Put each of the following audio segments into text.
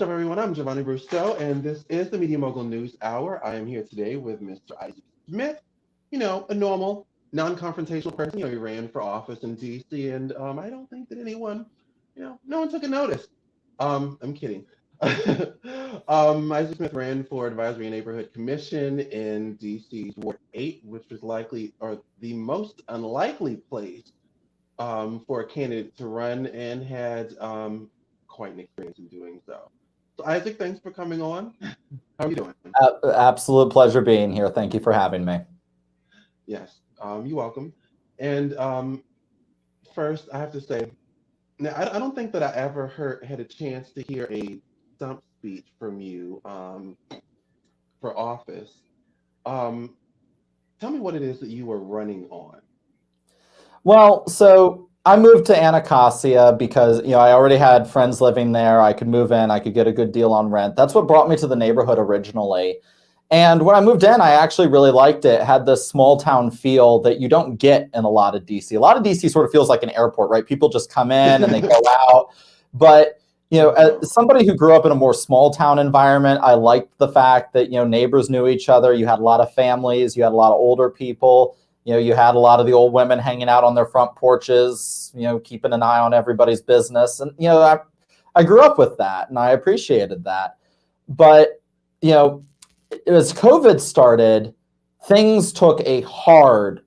What's up, everyone? I'm JaVonni Brustow, and this is the Media Mogul News Hour. I am here today with Mr. Isaac Smith. A normal, non-confrontational person. He ran for office in D.C., and I don't think that anyone, no one took a notice. I'm kidding. Isaac Smith ran for Advisory and Neighborhood Commission in D.C.'s Ward 8, which was likely, or the most unlikely place for a candidate to run, and had quite an experience in doing so. So Isaac, thanks for coming on. How are you doing? Absolute pleasure being here. Thank you for having me. Yes, you're welcome. And first, I have to say, now I don't think that I ever had a chance to hear a stump speech from you for office. Tell me what it is that you were running on. Well, so I moved to Anacostia because, I already had friends living there. I could move in. I could get a good deal on rent. That's what brought me to the neighborhood originally. And when I moved in, I actually really liked it. It had this small town feel that you don't get in a lot of DC. A lot of DC sort of feels like an airport, right? People just come in and they go out. But, as somebody who grew up in a more small town environment, I liked the fact that, neighbors knew each other. You had a lot of families. You had a lot of older people. You had a lot of the old women hanging out on their front porches, keeping an eye on everybody's business. And, I grew up with that and I appreciated that. But, as COVID started, things took a hard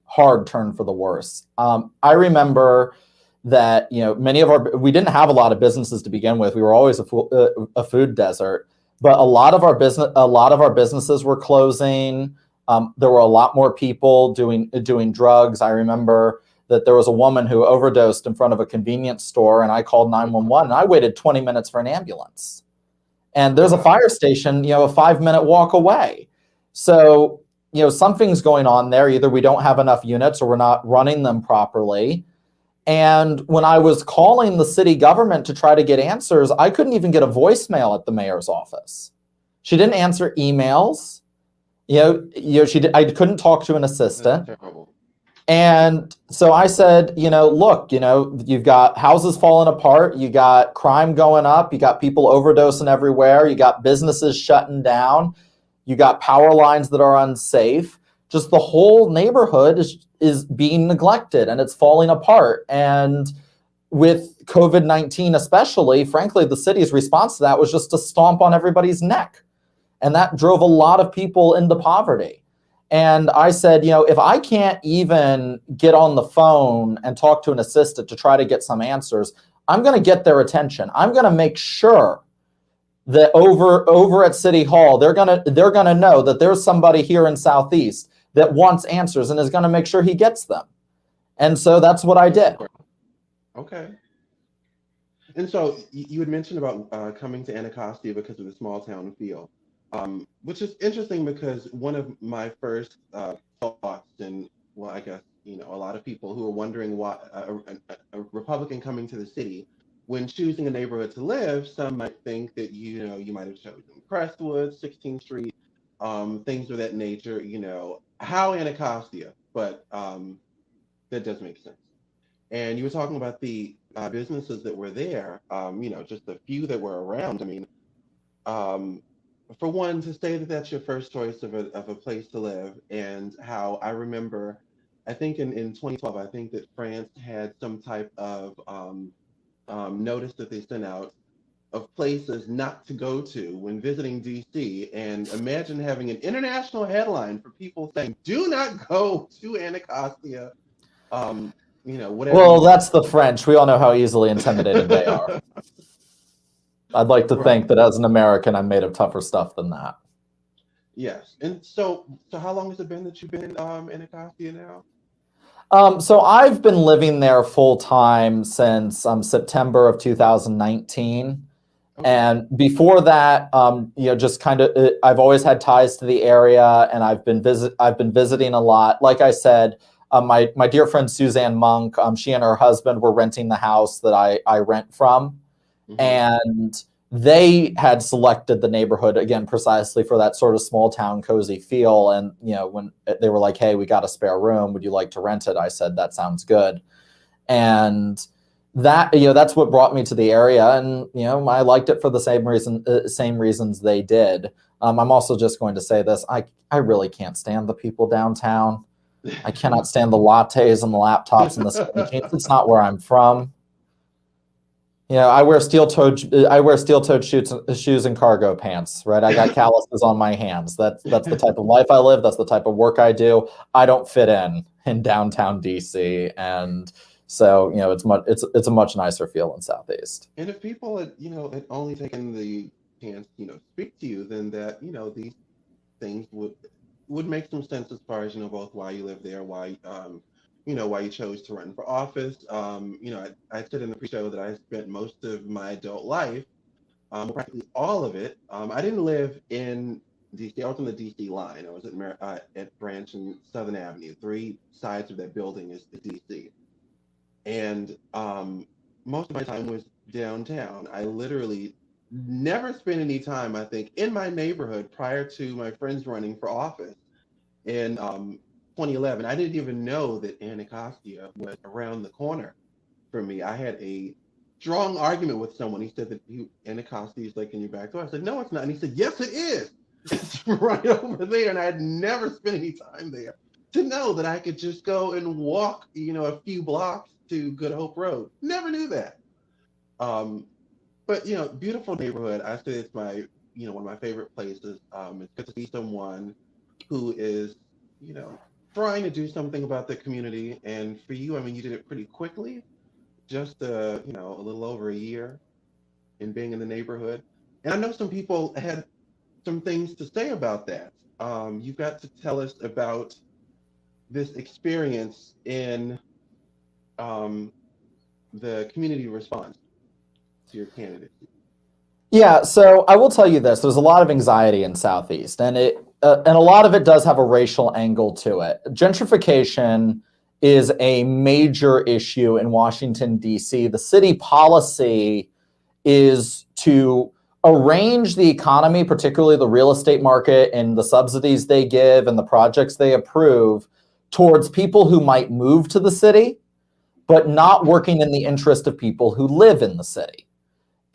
turn for the worse. I remember that, we didn't have a lot of businesses to begin with. We were always a food desert, but a lot of our businesses were closing. There were a lot more people doing drugs. I remember that there was a woman who overdosed in front of a convenience store, and I called 911, and I waited 20 minutes for an ambulance. And there's a fire station, a 5-minute walk away. So, something's going on there. Either we don't have enough units or we're not running them properly. And when I was calling the city government to try to get answers, I couldn't even get a voicemail at the mayor's office. She didn't answer emails. I couldn't talk to an assistant. And so I said, look, you've got houses falling apart. You got crime going up. You got people overdosing everywhere. You got businesses shutting down. You got power lines that are unsafe. Just the whole neighborhood is being neglected and it's falling apart. And with COVID-19 especially, frankly, the city's response to that was just to stomp on everybody's neck. And that drove a lot of people into poverty. And I said, if I can't even get on the phone and talk to an assistant to try to get some answers, I'm going to get their attention. I'm going to make sure that over at City Hall, they're going to know that there's somebody here in Southeast that wants answers and is going to make sure he gets them. And so that's what I did. Okay. And so you had mentioned about coming to Anacostia because of the small town feel. Which is interesting because one of my first thoughts, and I guess, a lot of people who are wondering why a Republican coming to the city, when choosing a neighborhood to live, some might think that, you might have chosen Crestwood, 16th Street, things of that nature, how Anacostia, but that does make sense. And you were talking about the businesses that were there, just a few that were around. I mean, for one, to say that that's your first choice of a place to live, and how I remember, I think in 2012, I think that France had some type of notice that they sent out of places not to go to when visiting DC, and imagine having an international headline for people saying, do not go to Anacostia, whatever. Well, that's the French. We all know how easily intimidated they are. I'd like to think that as an American, I'm made of tougher stuff than that. Yes. And so how long has it been that you've been in Anacostia now? So I've been living there full time since September of 2019. Okay. And before that, just kind of, I've always had ties to the area, and I've been visiting a lot. Like I said, my dear friend Suzanne Monk, she and her husband were renting the house that I rent from. Mm-hmm. And they had selected the neighborhood again precisely for that sort of small town cozy feel. And when they were like, "Hey, we got a spare room, would you like to rent it?" I said, "That sounds good." And that's what brought me to the area, and I liked it for the same reasons they did. I'm also just going to say this: I really can't stand the people downtown. I cannot stand the lattes and the laptops and the skinny jeans. It's not where I'm from. I wear steel-toed shoes and cargo pants, right? I got calluses on my hands. That's the type of life I live. That's the type of work I do. I don't fit in downtown DC, and so it's a much nicer feel in Southeast. And if people had only taken the chance speak to you, then that these things would make some sense as far as both why you live there, why why you chose to run for office. I said in the pre-show that I spent most of my adult life, practically all of it. I didn't live in DC. I was on the DC line. I was at Branch and Southern Avenue. 3 sides of that building is DC. And most of my time was downtown. I literally never spent any time, I think, in my neighborhood prior to my friends running for office in 2011. I didn't even know that Anacostia was around the corner from me. I had a strong argument with someone. He said that Anacostia is like in your back door. I said, no, it's not. And he said, yes, it is. It's right over there. And I had never spent any time there to know that I could just go and walk, a few blocks to Good Hope Road. Never knew that. But beautiful neighborhood. I say it's my, one of my favorite places. It's good to see someone who is, trying to do something about the community. And for you, you did it pretty quickly, just a little over a year in being in the neighborhood. And I know some people had some things to say about that. You've got to tell us about this experience in the community response to your candidacy. Yeah, so I will tell you this: there's a lot of anxiety in Southeast, and a lot of it does have a racial angle to it. Gentrification is a major issue in Washington, D.C. The city policy is to arrange the economy, particularly the real estate market and the subsidies they give and the projects they approve, towards people who might move to the city, but not working in the interest of people who live in the city.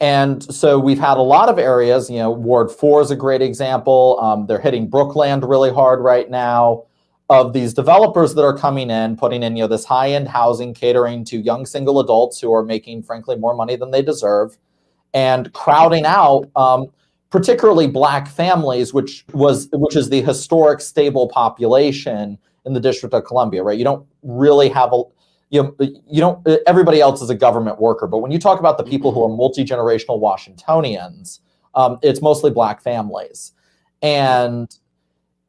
And so we've had a lot of areas, Ward 4 is a great example. They're hitting Brookland really hard right now, of these developers that are coming in, putting in, this high-end housing, catering to young single adults who are making, frankly, more money than they deserve, and crowding out particularly Black families, which is the historic stable population in the District of Columbia, right? You don't really have everybody else is a government worker, but when you talk about the people who are multi-generational Washingtonians, it's mostly Black families. And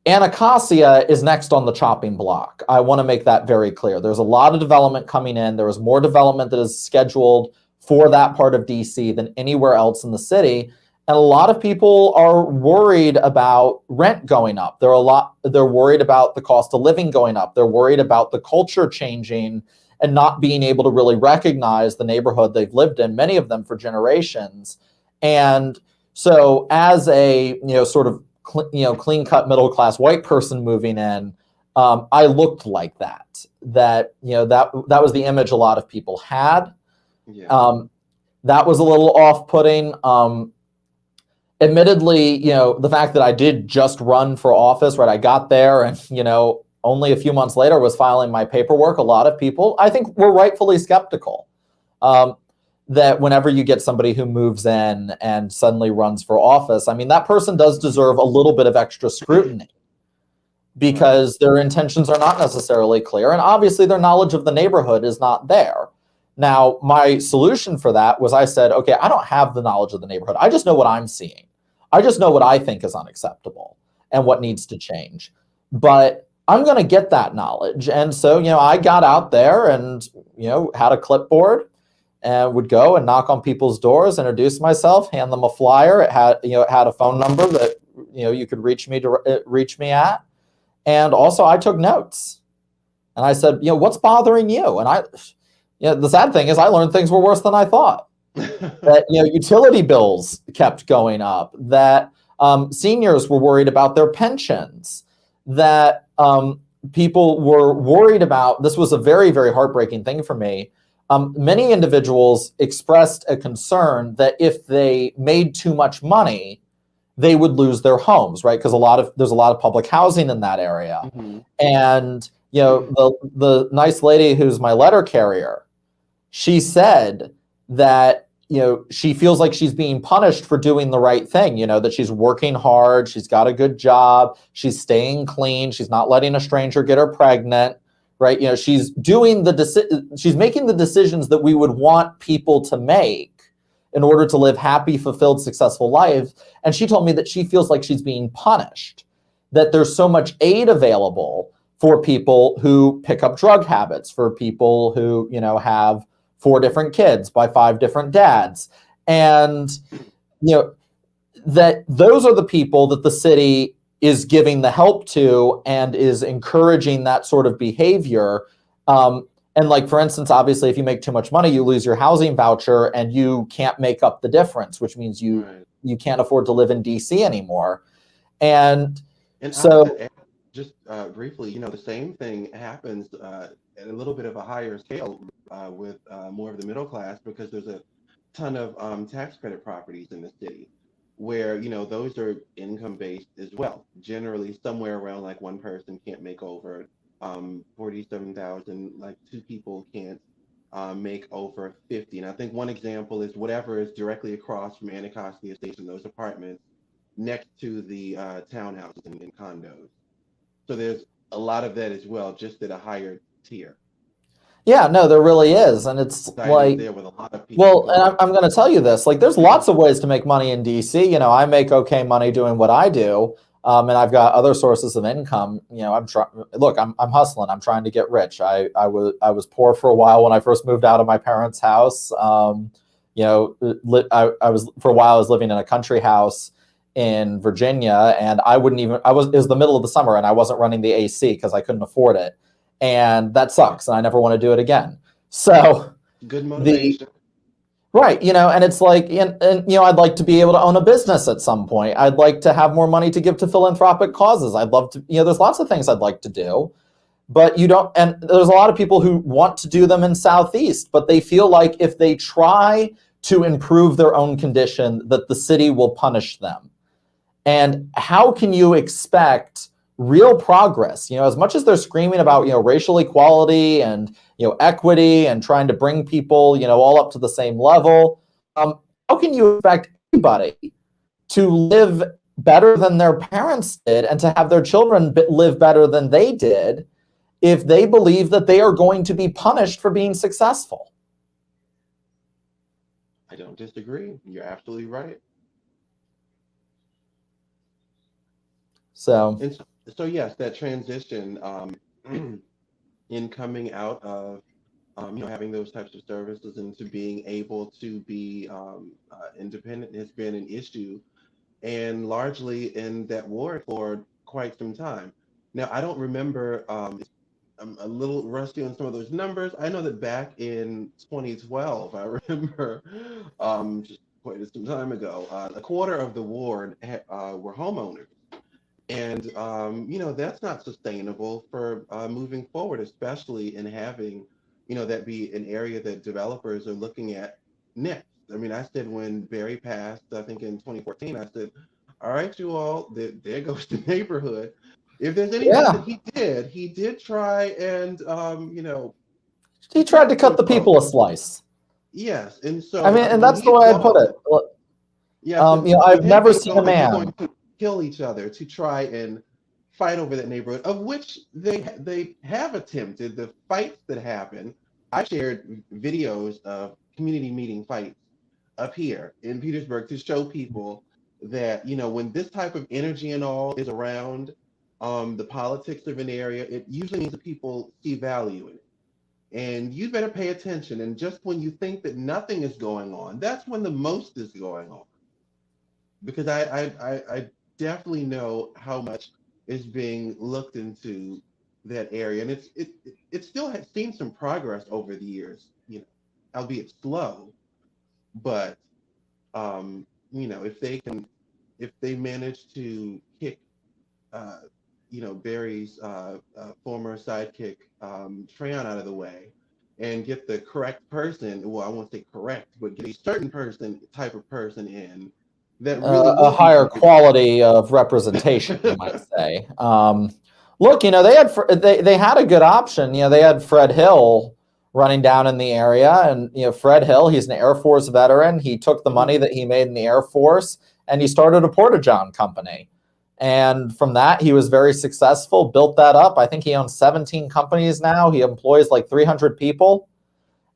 Anacostia is next on the chopping block. I want to make that very clear. There's a lot of development coming in. There is more development that is scheduled for that part of DC than anywhere else in the city. And a lot of people are worried about rent going up. They're worried about the cost of living going up. They're worried about the culture changing and not being able to really recognize the neighborhood they've lived in, many of them for generations. And so as a, sort of, clean-cut middle-class white person moving in, I looked like that. That was the image a lot of people had. Yeah. That was a little off-putting. Admittedly, the fact that I did just run for office, right? I got there and, only a few months later was filing my paperwork. A lot of people, I think, were rightfully skeptical that whenever you get somebody who moves in and suddenly runs for office, that person does deserve a little bit of extra scrutiny because their intentions are not necessarily clear. And obviously their knowledge of the neighborhood is not there. Now, my solution for that was I said, okay, I don't have the knowledge of the neighborhood. I just know what I'm seeing. I just know what I think is unacceptable and what needs to change. But I'm going to get that knowledge. And so, I got out there and, had a clipboard and would go and knock on people's doors, introduce myself, hand them a flyer. It had a phone number that, you could reach me at. And also I took notes and I said, what's bothering you? And the sad thing is I learned things were worse than I thought. That, utility bills kept going up, that seniors were worried about their pensions, that people were worried about, this was a very, very heartbreaking thing for me. many individuals expressed a concern that if they made too much money, they would lose their homes, right? Because there's a lot of public housing in that area. Mm-hmm. And the nice lady who's my letter carrier, she said that she feels like she's being punished for doing the right thing, that she's working hard, she's got a good job, she's staying clean, she's not letting a stranger get her pregnant, right? She's she's making the decisions that we would want people to make in order to live happy, fulfilled, successful lives. And she told me that she feels like she's being punished, that there's so much aid available for people who pick up drug habits, for people who, have 4 different kids by 5 different dads. And, that those are the people that the city is giving the help to and is encouraging that sort of behavior. And like, for instance, obviously, if you make too much money, you lose your housing voucher and you can't make up the difference, which means you can't afford to live in DC anymore. And so just briefly, the same thing happens at a little bit of a higher scale with more of the middle class, because there's a ton of tax credit properties in the city where, those are income based as well. Generally, somewhere around like one person can't make over 47,000, like 2 people can't make over 50. And I think one example is whatever is directly across from Anacostia Station, those apartments next to the townhouses and condos. So there's a lot of that as well, just at a higher tier. Yeah, no, there really is. And it's like, there with a lot of people. Well, and I'm going to tell you this, like, there's lots of ways to make money in DC. I make okay money doing what I do. And I've got other sources of income. I'm hustling. I'm trying to get rich. I was poor for a while when I first moved out of my parents' house. I was for a while. I was living in a country house in Virginia, and it was the middle of the summer, and I wasn't running the AC because I couldn't afford it, and that sucks. And I never want to do it again. So good motivation. Right, and it's like, and I'd like to be able to own a business at some point. I'd like to have more money to give to philanthropic causes. I'd love to, there's lots of things I'd like to do, but and there's a lot of people who want to do them in Southeast, but they feel like if they try to improve their own condition, that the city will punish them. And how can you expect real progress? As much as they're screaming about, racial equality and, equity and trying to bring people, all up to the same level, how can you expect anybody to live better than their parents did and to have their children live better than they did if they believe that they are going to be punished for being successful? I don't disagree. You're absolutely right. So yes, that transition in coming out of having those types of services into being able to be independent has been an issue, and largely in that ward for quite some time. Now, I don't remember. I'm a little rusty on some of those numbers. I know that back in 2012, I remember just quite some time ago, a quarter of the ward were homeowners. And, that's not sustainable for moving forward, especially in having, that be an area that developers are looking at next. I mean, I said when Barry passed, I think in 2014, I said, all right, you all, there goes the neighborhood. If there's anything that he did try and, he tried to cut the people a slice. Yes. And so, I mean, and that's the way I'd put it. Yeah. I've never seen a man kill each other to try and fight over that neighborhood, of which they have attempted. The fights that happen, I shared videos of community meeting fights up here in Petersburg to show people that, when this type of energy and all is around the politics of an area, it usually means that people see value in it. And you better pay attention. And just when you think that nothing is going on, that's when the most is going on. Because I definitely know how much is being looked into that area, and it still has seen some progress over the years, albeit slow. But if they manage to kick, Barry's former sidekick Treyon out of the way, and get the correct person. Well, I won't say correct, but get a certain type of person in that really A will be higher something. quality of representation, you might say. Look, they had a good option. They had Fred Hill running down in the area, and Fred Hill, he's an Air Force veteran. He took the money that he made in the Air Force and he started a Porta-John company. And from that, he was very successful, built that up. I think he owns 17 companies now. He employs like 300 people.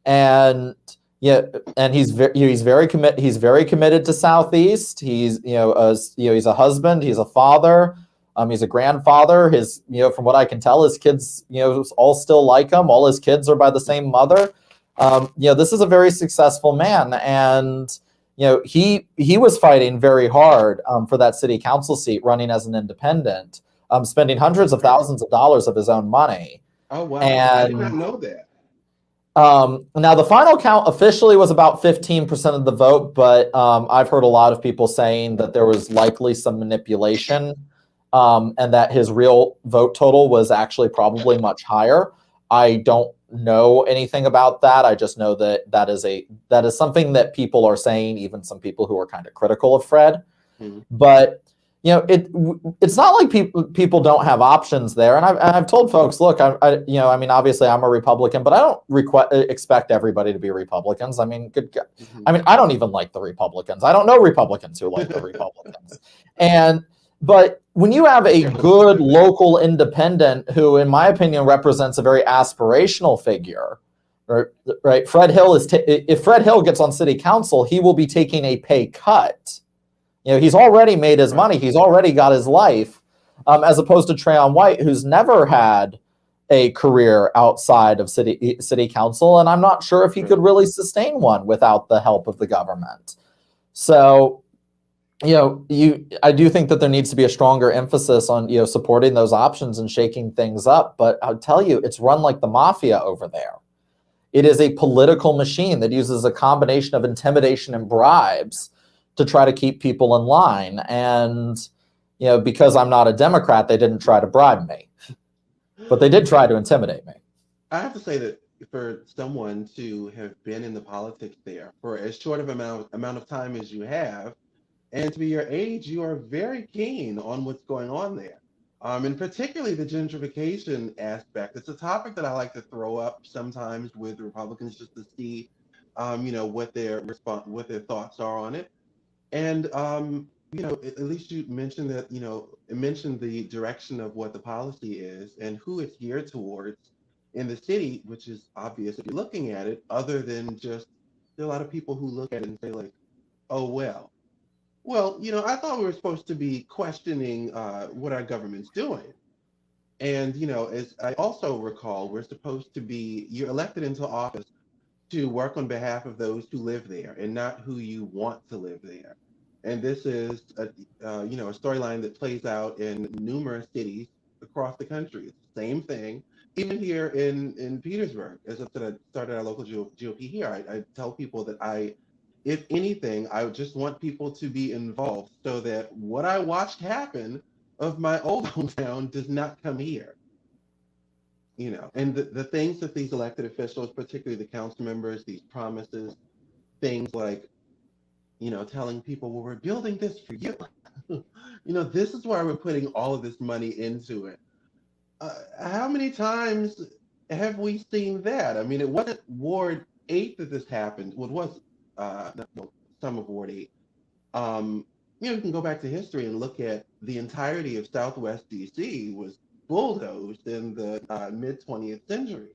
And and he's very committed to Southeast. He's he's a husband, he's a father, he's a grandfather. His from what I can tell, his kids all still like him. All his kids are by the same mother. This is a very successful man, and he was fighting very hard for that city council seat, running as an independent, spending hundreds of thousands of dollars of his own money. Oh wow! And I did not know that. Now, the final count officially was about 15% of the vote, but I've heard a lot of people saying that there was likely some manipulation, and that his real vote total was actually probably much higher. I don't know anything about that. I just know that is something that people are saying, even some people who are kind of critical of Fred. Mm-hmm. But it's not like people don't have options there. And I've told folks, look, obviously I'm a Republican, but I don't expect everybody to be Republicans. I mean, I don't even like the Republicans. I don't know Republicans who like the Republicans. But when you have a good local independent who, in my opinion, represents a very aspirational figure, right? Fred Hill if Fred Hill gets on city council, he will be taking a pay cut. He's already made his money. He's already got his life, as opposed to Trayon White, who's never had a career outside of city council. And I'm not sure if he could really sustain one without the help of the government. So, I do think that there needs to be a stronger emphasis on, supporting those options and shaking things up. But I'll tell you, it's run like the mafia over there. It is a political machine that uses a combination of intimidation and bribes to try to keep people in line. And, because I'm not a Democrat, they didn't try to bribe me, but they did try to intimidate me. I have to say that for someone to have been in the politics there for as short of amount of time as you have, and to be your age, you are very keen on what's going on there. And particularly the gentrification aspect. It's a topic that I like to throw up sometimes with Republicans just to see, what their thoughts are on it. And, at least you mentioned that, it mentioned the direction of what the policy is and who it's geared towards in the city, which is obvious if you're looking at it, other than just there are a lot of people who look at it and say like, oh, well, I thought we were supposed to be questioning what our government's doing. And, as I also recall, you're elected into office to work on behalf of those who live there and not who you want to live there. And this is a storyline that plays out in numerous cities across the country. It's the same thing, even here in Petersburg. As I said, I started our local GOP here. I tell people that if anything, I would just want people to be involved so that what I watched happen of my old hometown does not come here. And the things that these elected officials, particularly the council members, these promises, things like, telling people, well, we're building this for you. This is why we're putting all of this money into it. How many times have we seen that? I mean, it wasn't Ward 8 that this happened. Well, it was some of Ward 8. You can go back to history and look at the entirety of Southwest DC was bulldozed in the mid 20th century.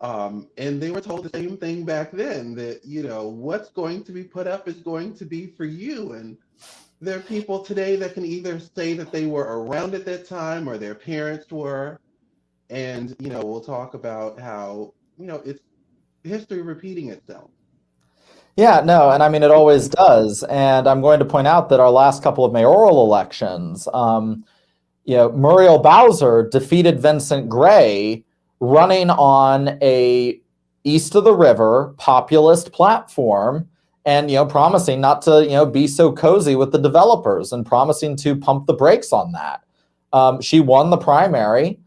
And they were told the same thing back then, that, what's going to be put up is going to be for you. And there are people today that can either say that they were around at that time or their parents were. And, we'll talk about how, it's history repeating itself. Yeah, no, and I mean, it always does. And I'm going to point out that our last couple of mayoral elections, Muriel Bowser defeated Vincent Gray running on a east of the river populist platform and, promising not to, be so cozy with the developers and promising to pump the brakes on that. She won the primary,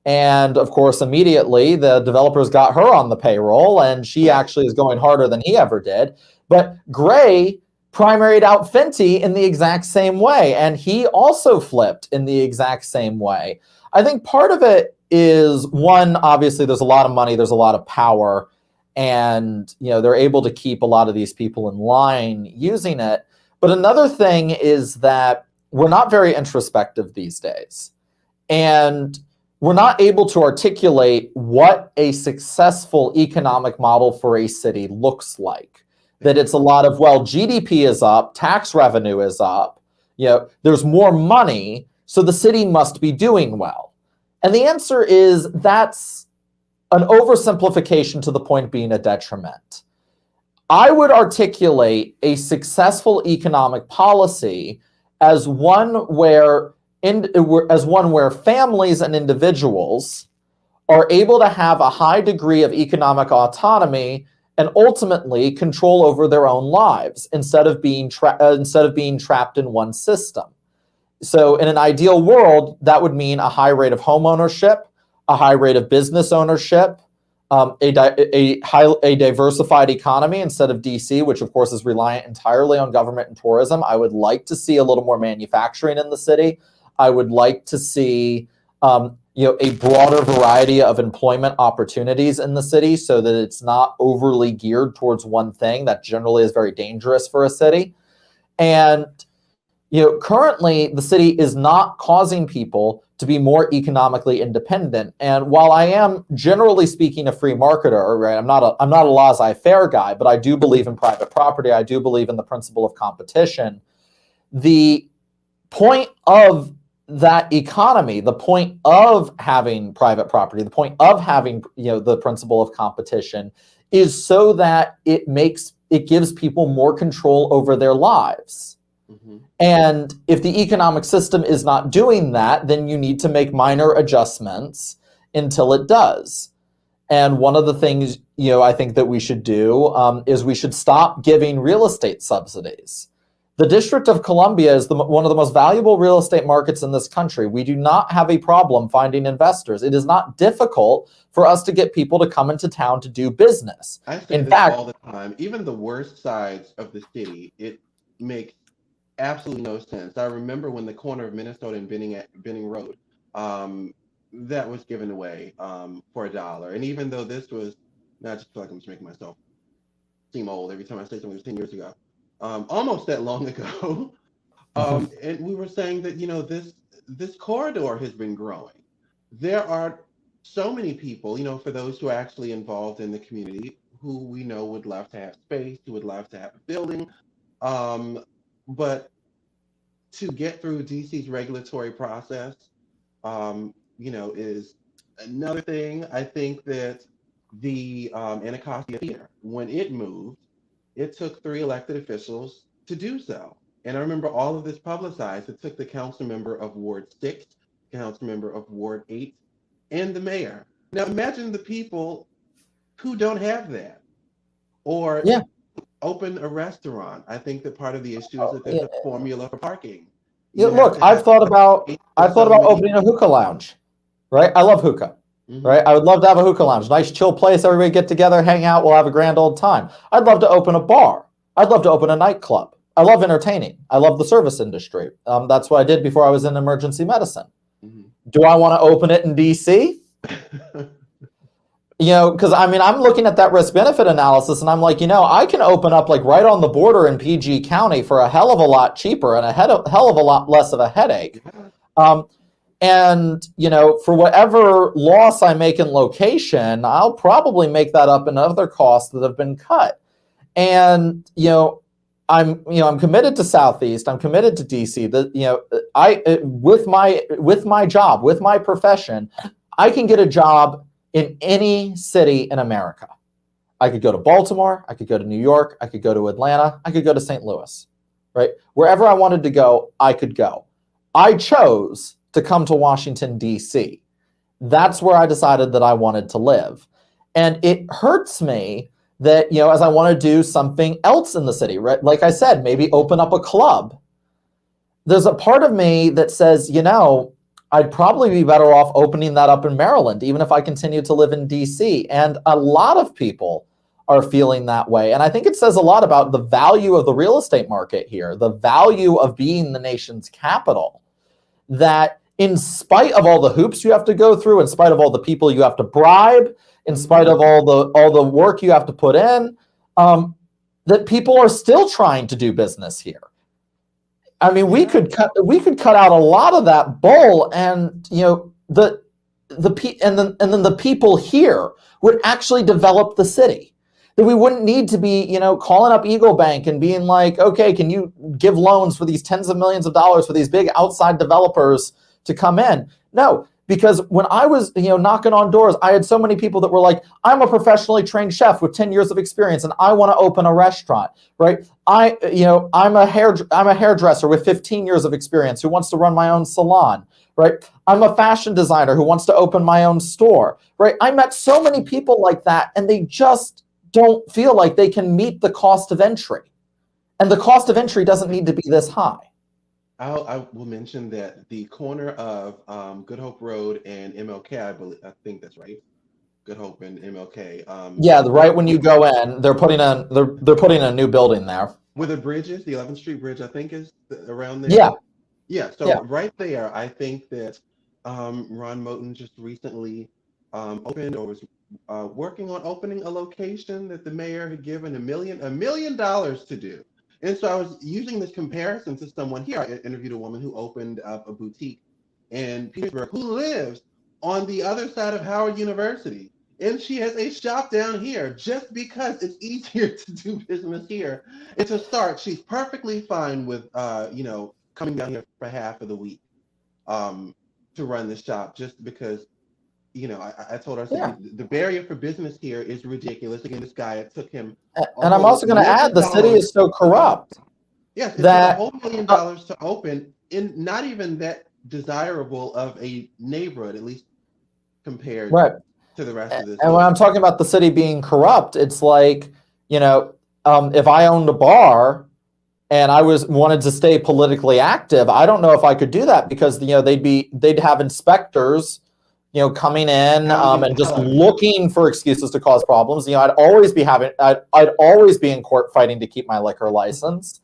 And of course, immediately the developers got her on the payroll, and she actually is going harder than he ever did. But Gray primaried out Fenty in the exact same way, and he also flipped in the exact same way. I think part of it is, one, obviously there's a lot of money, there's a lot of power, and they're able to keep a lot of these people in line using it. But another thing is that we're not very introspective these days. And we're not able to articulate what a successful economic model for a city looks like. That it's a lot of, well, GDP is up, tax revenue is up, there's more money, so the city must be doing well. And the answer is that's an oversimplification to the point being a detriment. I would articulate a successful economic policy as one where families and individuals are able to have a high degree of economic autonomy and ultimately control over their own lives instead of being trapped in one system. So in an ideal world, that would mean a high rate of home ownership, a high rate of business ownership, a diversified economy instead of DC, which of course is reliant entirely on government and tourism. I would like to see a little more manufacturing in the city. I would like to see a broader variety of employment opportunities in the city so that it's not overly geared towards one thing. That generally is very dangerous for a city. And currently the city is not causing people to be more economically independent. And while I am generally speaking a free marketer, right, I'm not a laissez-faire guy, but I do believe in private property. I do believe in the principle of competition. The point of that economy, the point of having private property, the point of having the principle of competition is so that it gives people more control over their lives. Mm-hmm. And if the economic system is not doing that, then you need to make minor adjustments until it does. And one of the things I think that we should do is we should stop giving real estate subsidies. The District of Columbia is one of the most valuable real estate markets in this country. We do not have a problem finding investors. It is not difficult for us to get people to come into town to do business. I say this all the time. Even the worst sides of the city, it makes absolutely no sense. I remember when the corner of Minnesota and Benning Road, that was given away for $1. And even though this was, I just feel like I'm just making myself seem old every time I say something that was 10 years ago. Almost that long ago. And we were saying that, this corridor has been growing. There are so many people, for those who are actually involved in the community, who we know would love to have space, who would love to have a building. But to get through DC's regulatory process, is another thing. I think that the Anacostia Theater, when it moved, it took 3 elected officials to do so. And I remember all of this publicized. It took the council member of Ward 6, council member of Ward 8, and the mayor. Now imagine the people who don't have that. Or open a restaurant. I think that part of the issue is that there's a formula for parking. Look, I've thought about opening a hookah lounge, right? I love hookah. Mm-hmm. Right? I would love to have a hookah lounge, nice chill place, everybody get together, hang out, we'll have a grand old time. I'd love to open a bar. I'd love to open a nightclub. I love entertaining. I love the service industry. That's what I did before I was in emergency medicine. Mm-hmm. Do I want to open it in DC? Because I'm looking at that risk-benefit analysis and I'm like, I can open up like right on the border in PG County for a hell of a lot cheaper and a hell of a lot less of a headache. And, for whatever loss I make in location, I'll probably make that up in other costs that have been cut. And, I'm committed to Southeast. I'm committed to DC. With my job, with my profession, I can get a job in any city in America. I could go to Baltimore. I could go to New York. I could go to Atlanta. I could go to St. Louis, right? Wherever I wanted to go, I could go. I chose to come to Washington, D.C. That's where I decided that I wanted to live. And it hurts me that, as I want to do something else in the city, right? Like I said, maybe open up a club. There's a part of me that says, I'd probably be better off opening that up in Maryland, even if I continue to live in DC. And a lot of people are feeling that way. And I think it says a lot about the value of the real estate market here, the value of being the nation's capital, that in spite of all the hoops you have to go through, in spite of all the people you have to bribe, in spite of all the work you have to put in, that people are still trying to do business here. I mean, we could cut out a lot of that bull, and then the people here would actually develop the city. That we wouldn't need to be, calling up Eagle Bank and being like, okay, can you give loans for these tens of millions of dollars for these big outside developers to come in? No, because when I was, knocking on doors, I had so many people that were like, I'm a professionally trained chef with 10 years of experience and I want to open a restaurant, right? I'm a hairdresser with 15 years of experience who wants to run my own salon, right? I'm a fashion designer who wants to open my own store, right? I met so many people like that, and they just don't feel like they can meet the cost of entry. And the cost of entry doesn't need to be this high. I will mention that the corner of Good Hope Road and MLK, I think that's right. Good Hope and MLK. Right when you go in, they're putting a new building there. Where the bridge is, the 11th Street Bridge, I think is around there. Yeah. So right there, I think that Ron Moten just recently opened, or was working on opening a location that the mayor had given $1 million to do. And so I was using this comparison to someone here. I interviewed a woman who opened up a boutique in Petersburg who lives on the other side of Howard University. And she has a shop down here just because it's easier to do business here. And to start, she's perfectly fine with, coming down here for half of the week to run the shop, just because, I told her, the barrier for business here is ridiculous. Again, this guy, it took him. And I'm also going to add, the city is so corrupt. Yes, it's a whole $1 million to open in not even that desirable of a neighborhood, at least compared to the rest of this. And when I'm talking about the city being corrupt, it's like, if I owned a bar and I wanted to stay politically active, I don't know if I could do that, because they'd have inspectors coming in and just looking for excuses to cause problems. I'd always be in court fighting to keep my liquor license,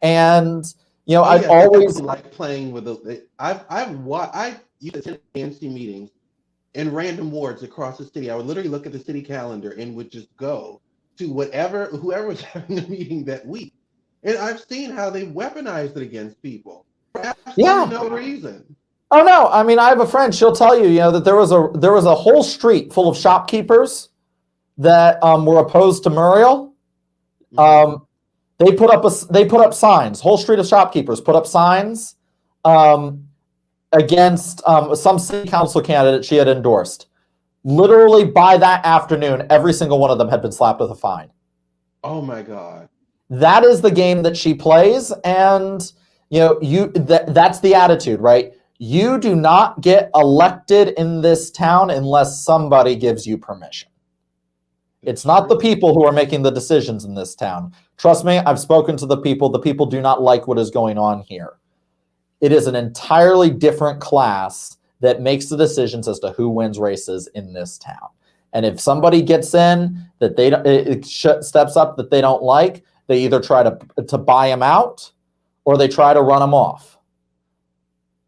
and I'd always like playing with the. I used to attend ANC meetings in random wards across the city. I would literally look at the city calendar and would just go to whoever was having a meeting that week, and I've seen how they weaponized it against people for absolutely no reason. Oh no! I mean, I have a friend. She'll tell you, that there was a whole street full of shopkeepers that were opposed to Muriel. They put up signs. Whole street of shopkeepers put up signs against some city council candidate she had endorsed. Literally by that afternoon, every single one of them had been slapped with a fine. Oh my God! That is the game that she plays, and that's the attitude, right? You do not get elected in this town unless somebody gives you permission. It's not the people who are making the decisions in this town. Trust me, I've spoken to the people. The people do not like what is going on here. It is an entirely different class that makes the decisions as to who wins races in this town. And if somebody gets in that steps up that they don't like, they either try to buy him out or they try to run him off.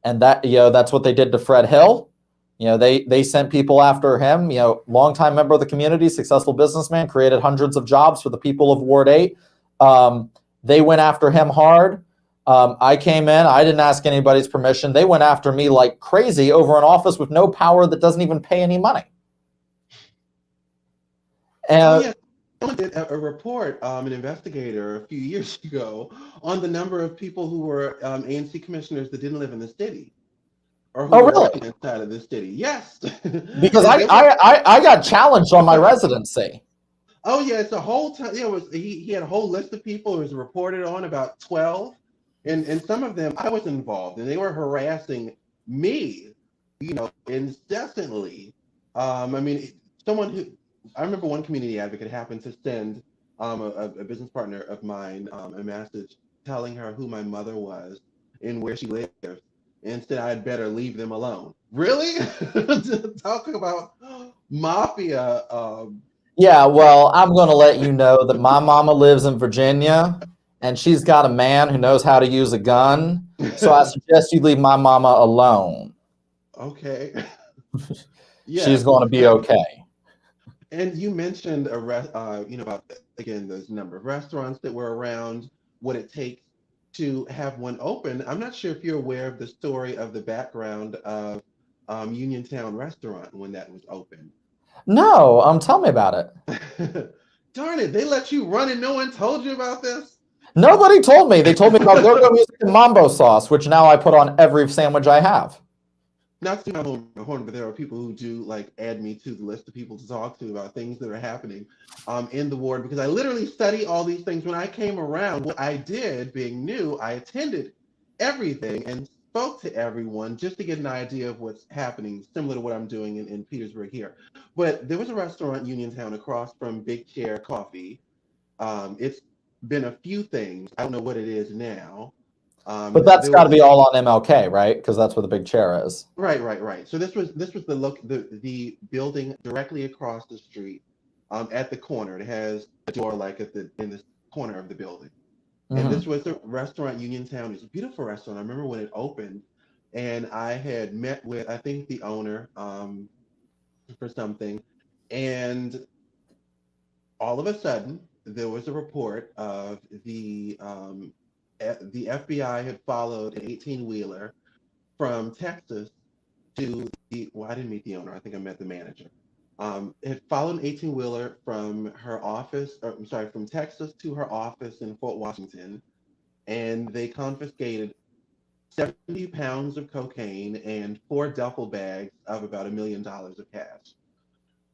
And that's what they did to Fred Hill. They sent people after him. Longtime member of the community, successful businessman, created hundreds of jobs for the people of Ward 8. They went after him hard. I came in. I didn't ask anybody's permission. They went after me like crazy over an office with no power that doesn't even pay any money. And someone did a report, an investigator a few years ago, on the number of people who were ANC commissioners that didn't live in the city, or who were living inside of the city. Yes, because I got challenged on my residency. Oh yeah, it's a whole time. He had a whole list of people. It was reported on about 12, and some of them I was involved, and they were harassing me, incessantly. Someone who. I remember one community advocate happened to send a business partner of mine a message telling her who my mother was and where she lived. Instead, I'd better leave them alone. Really? Talk about mafia. Yeah, well, I'm going to let you know that my mama lives in Virginia, and she's got a man who knows how to use a gun. So I suggest you leave my mama alone. Okay. She's Yes. going to be okay. And you mentioned about again those number of restaurants that were around, what it takes to have one open. I'm not sure if you're aware of the story of the background of Uniontown Restaurant when that was open. No, tell me about it. Darn it, they let you run and no one told you about this? Nobody told me. They told me about go-go music and mambo sauce, which now I put on every sandwich I have. Not to my horn, but there are people who do like add me to the list of people to talk to about things that are happening in the ward, because I literally study all these things. When I came around, what I did, being new, I attended everything and spoke to everyone just to get an idea of what's happening, similar to what I'm doing in Petersburg here. But there was a restaurant, Uniontown, across from Big Chair Coffee. It's been a few things. I don't know what it is now. But that's got to be all on MLK, right? Because that's where the Big Chair is. Right. So this was the building directly across the street, at the corner. It has a door like in the corner of the building. Mm-hmm. And this was the restaurant Uniontown. It's a beautiful restaurant. I remember when it opened, and I had met with, I think, the owner for something, and all of a sudden there was a report of the FBI had followed an 18-wheeler from Texas to I didn't meet the owner. I think I met the manager. Had followed an 18-wheeler from from Texas to her office in Fort Washington, and they confiscated 70 pounds of cocaine and 4 duffel bags of about $1 million of cash.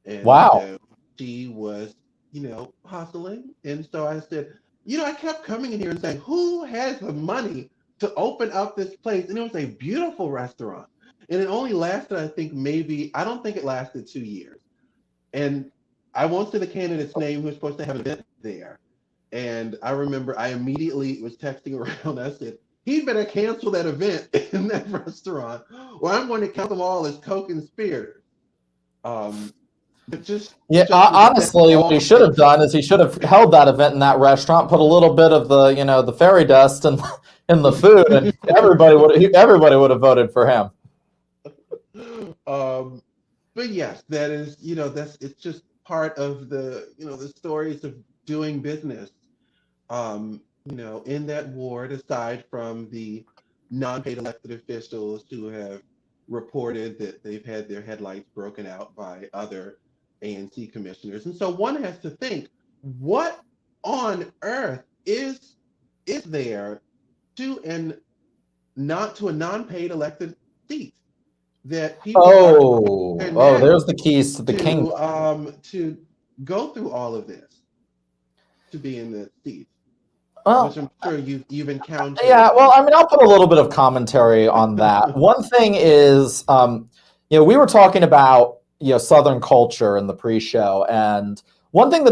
And wow. So she was, hustling. And so I said, I kept coming in here and saying, who has the money to open up this place? And it was a beautiful restaurant. And it only lasted, I don't think it lasted 2 years. And I won't say the candidate's name who was supposed to have an event there. And I remember I immediately was texting around. I said, he'd better cancel that event in that restaurant, or I'm going to count them all as co-conspirators. Honestly, what he should have done is he should have held that event in that restaurant, put a little bit of the fairy dust in the food, and everybody would have voted for him. But yes, that is, it's just part of the stories of doing business. In that ward, aside from the non-paid elected officials who have reported that they've had their headlights broken out by other ANC commissioners. And so one has to think, what on earth is there to a non-paid elected seat that people there's the keys to the kingdom. To go through all of this, to be in the seat. Well, which I'm sure you've encountered. Yeah, well, I'll put a little bit of commentary on that. One thing is, we were talking about Southern culture in the pre-show, and one thing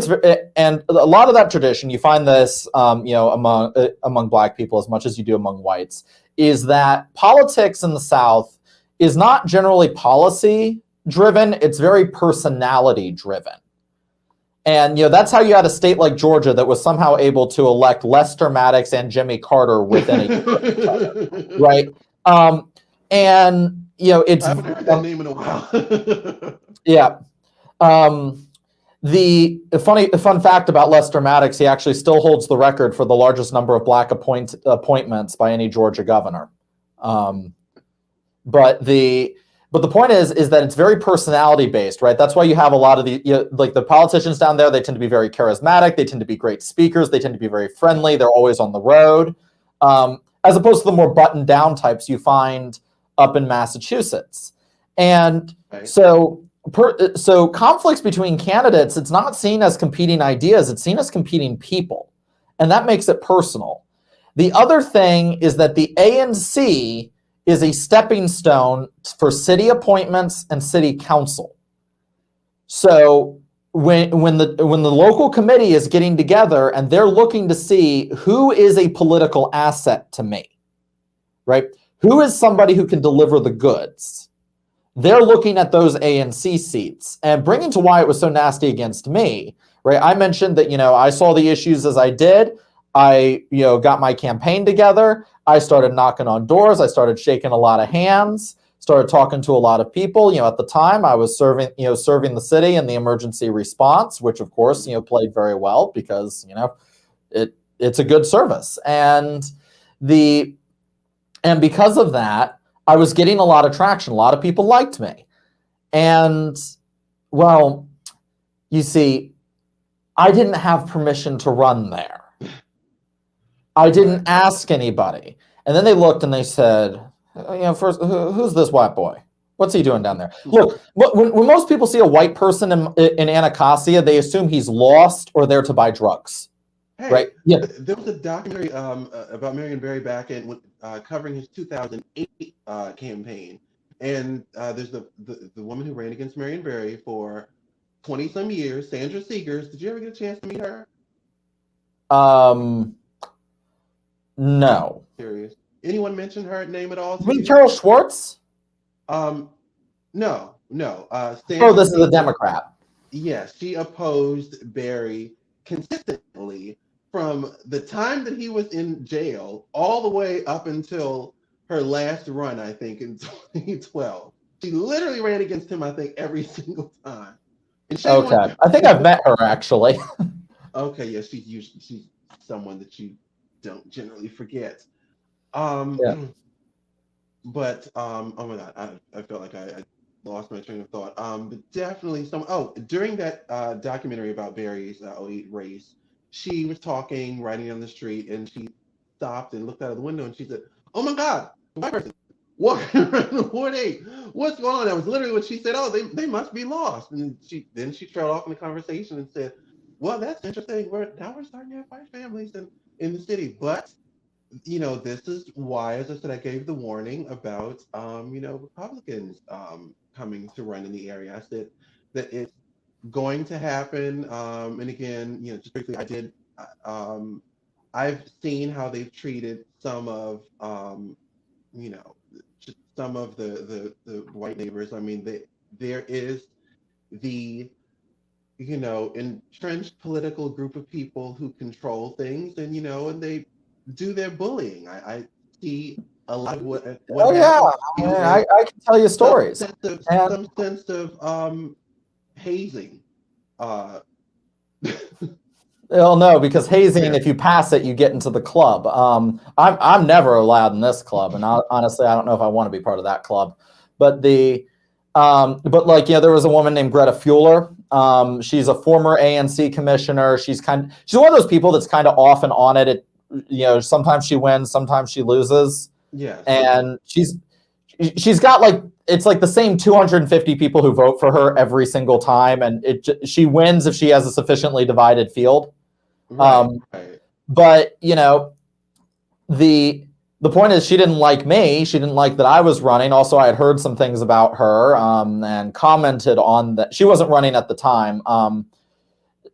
and a lot of that tradition, you find this, among Black people as much as you do among whites, is that politics in the South is not generally policy driven; it's very personality driven. And that's how you had a state like Georgia that was somehow able to elect Lester Maddox and Jimmy Carter within a year, right? And it's I haven't heard that name in a while. Yeah. The fun fact about Lester Maddox, he actually still holds the record for the largest number of Black appointments by any Georgia governor. But the point is that it's very personality based, right? That's why you have a lot of the politicians down there. They tend to be very charismatic. They tend to be great speakers. They tend to be very friendly. They're always on the road, as opposed to the more buttoned down types you find up in Massachusetts. And so conflicts between candidates, it's not seen as competing ideas. It's seen as competing people, and that makes it personal. The other thing is that the ANC is a stepping stone for city appointments and city council. So when the local committee is getting together and they're looking to see who is a political asset to me, right? Who is somebody who can deliver the goods? They're looking at those ANC seats. And bringing to why it was so nasty against me, right? I mentioned that, I saw the issues as I did. I, got my campaign together. I started knocking on doors. I started shaking a lot of hands, started talking to a lot of people. At the time I was serving the city in the emergency response, which of course, played very well because, it's a good service. And because of that, I was getting a lot of traction. A lot of people liked me. And, well, you see, I didn't have permission to run there. I didn't ask anybody. And then they looked and they said, first, who's this white boy? What's he doing down there? Look, when most people see a white person in Anacostia, they assume he's lost or there to buy drugs. Hey, right? Yeah. There was a documentary about Marion Barry back in covering his 2008 campaign, and there's the woman who ran against Marion Barry for 20-some years, Sandra Seegers. Did you ever get a chance to meet her? No. Curious. Anyone mention her name at all? You mean Carol Schwartz? No. Sandra this is a Democrat. Yes, she opposed Barry consistently from the time that he was in jail all the way up until her last run, I think, in 2012. She literally ran against him, I think, every single time. Okay. I think I've met her, actually. Okay, yeah, she's someone that you don't generally forget. Yeah. But, oh my God, I felt like I lost my train of thought. But definitely during that documentary about Barry's 08 race, she was writing on the street, and she stopped and looked out of the window and she said, "Oh my God, the white person walking around Ward 8. What's going on?" That was literally what she said. "Oh, they must be lost." And she trailed off in the conversation and said, "Well, that's interesting. Now we're starting to have white families in the city." But this is why, as I said, I gave the warning about Republicans coming to run in the area. I said that it's going to happen. And again, just briefly, I've seen how they've treated some of some of the white neighbors. I mean, there is the entrenched political group of people who control things, and and they do their bullying. I see a lot of what I can tell you stories. Some sense of hazing. Well, no, because hazing, if you pass it, you get into the club. I'm never allowed in this club, and honestly, I don't know if I want to be part of that club. But there was a woman named Greta Fuhler. She's a former ANC commissioner. She's one of those people that's kind of off and on it. Sometimes she wins, sometimes she loses. Yeah. And she's got it's like the same 250 people who vote for her every single time, and she wins if she has a sufficiently divided field. Right. But the point is, she didn't like me. She didn't like that I was running. Also, I had heard some things about her and commented on that. She wasn't running at the time,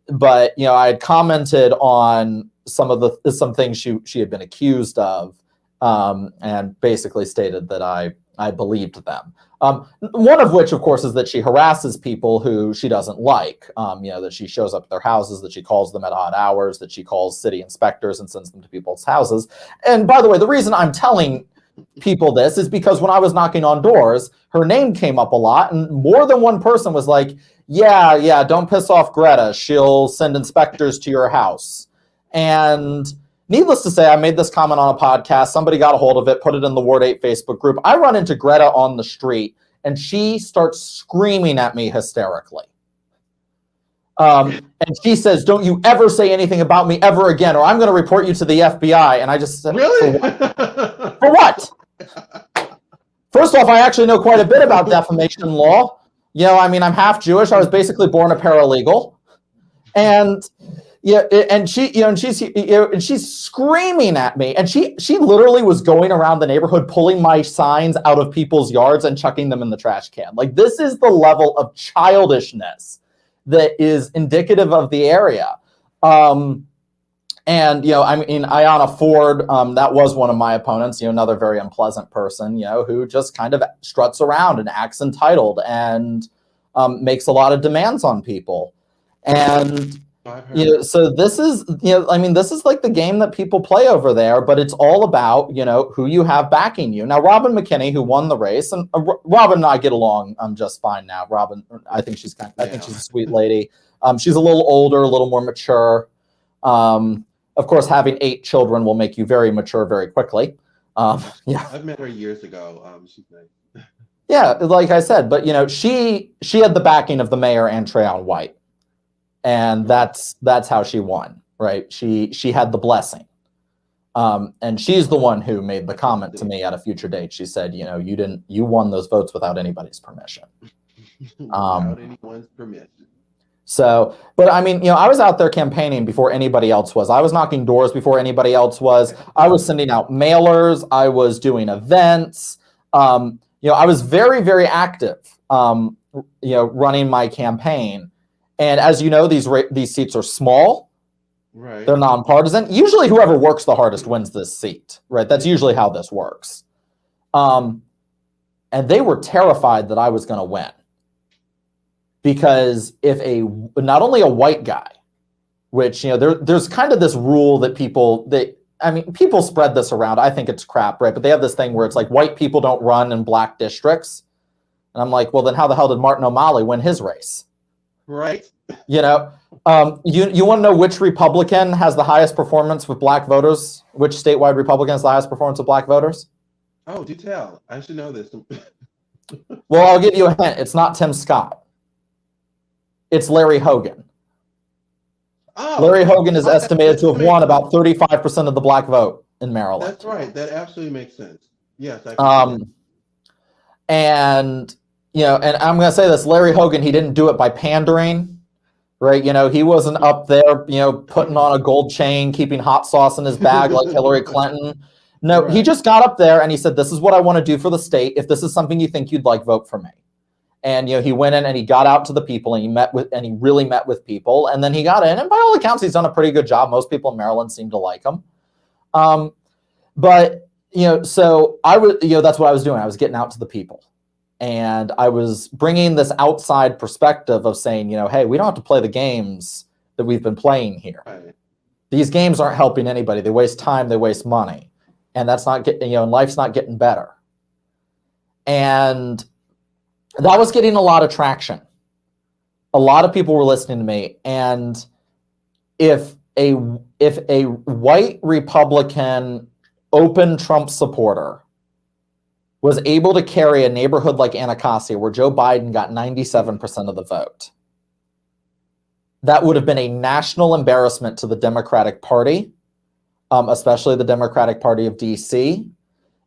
but I had commented on some things she had been accused of, and basically stated that I believed them. One of which, of course, is that she harasses people who she doesn't like. That she shows up at their houses, that she calls them at odd hours, that she calls city inspectors and sends them to people's houses. And by the way, the reason I'm telling people this is because when I was knocking on doors, her name came up a lot, and more than one person was like, yeah, don't piss off Greta. She'll send inspectors to your house. And needless to say, I made this comment on a podcast. Somebody got a hold of it, put it in the Ward 8 Facebook group. I run into Greta on the street, and she starts screaming at me hysterically. And she says, "Don't you ever say anything about me ever again, or I'm going to report you to the FBI." And I just said, "Really? For what? First off, I actually know quite a bit about defamation law. I'm half Jewish. I was basically born a paralegal. And she's screaming at me, and she literally was going around the neighborhood pulling my signs out of people's yards and chucking them in the trash can. This is the level of childishness that is indicative of the area. And And, I mean, Ayanna Ford, that was one of my opponents, another very unpleasant person, who just kind of struts around and acts entitled and makes a lot of demands on people. And, so this is, I mean, this is like the game that people play over there, but it's all about, who you have backing you. Now, Robin McKinney, who won the race, and Robin and I get along just fine now. Robin, I think she's I think she's a sweet lady. She's a little older, a little more mature. Of course, having 8 children will make you very mature very quickly. Yeah, I've met her years ago. She's nice. Yeah, like I said, but she had the backing of the mayor and Trayon White, and that's how she won, right? She had the blessing, and she's the one who made the comment to me at a future date. She said, you won those votes without anybody's permission. Without anyone's permission. So, but I mean, I was out there campaigning before anybody else was. I was knocking doors before anybody else was. I was sending out mailers. I was doing events. I was very, very active, running my campaign. And as you know, these seats are small. Right. They're nonpartisan. Usually whoever works the hardest wins this seat, right? That's usually how this works. And they were terrified that I was going to win. Because if not only a white guy, which, there's kind of this rule that people spread this around. I think it's crap, right? But they have this thing where it's like white people don't run in black districts. And I'm like, well, then how the hell did Martin O'Malley win his race? Right. You want to know which Republican has the highest performance with black voters? Which statewide Republican has the highest performance with black voters? Oh, do tell. I should know this. Well, I'll give you a hint. It's not Tim Scott. It's Larry Hogan. Oh, Larry Hogan is estimated to have won about 35% of the black vote in Maryland. That's right. That absolutely makes sense. Yes. And I'm going to say this, Larry Hogan, he didn't do it by pandering, right? He wasn't up there, putting on a gold chain, keeping hot sauce in his bag like Hillary Clinton. No, right. He just got up there and he said, this is what I want to do for the state. If this is something you think you'd like, vote for me. And, he went in and he got out to the people and he really met with people. And then he got in, and by all accounts, he's done a pretty good job. Most people in Maryland seem to like him. But, so I was, that's what I was doing. I was getting out to the people. And I was bringing this outside perspective of saying, hey, we don't have to play the games that we've been playing here. Right. These games aren't helping anybody. They waste time. They waste money. And that's not getting, and life's not getting better. And that was getting a lot of traction. A lot of people were listening to me. And if a white Republican open Trump supporter was able to carry a neighborhood like Anacostia, where Joe Biden got 97% of the vote, that would have been a national embarrassment to the Democratic Party, especially the Democratic Party of DC.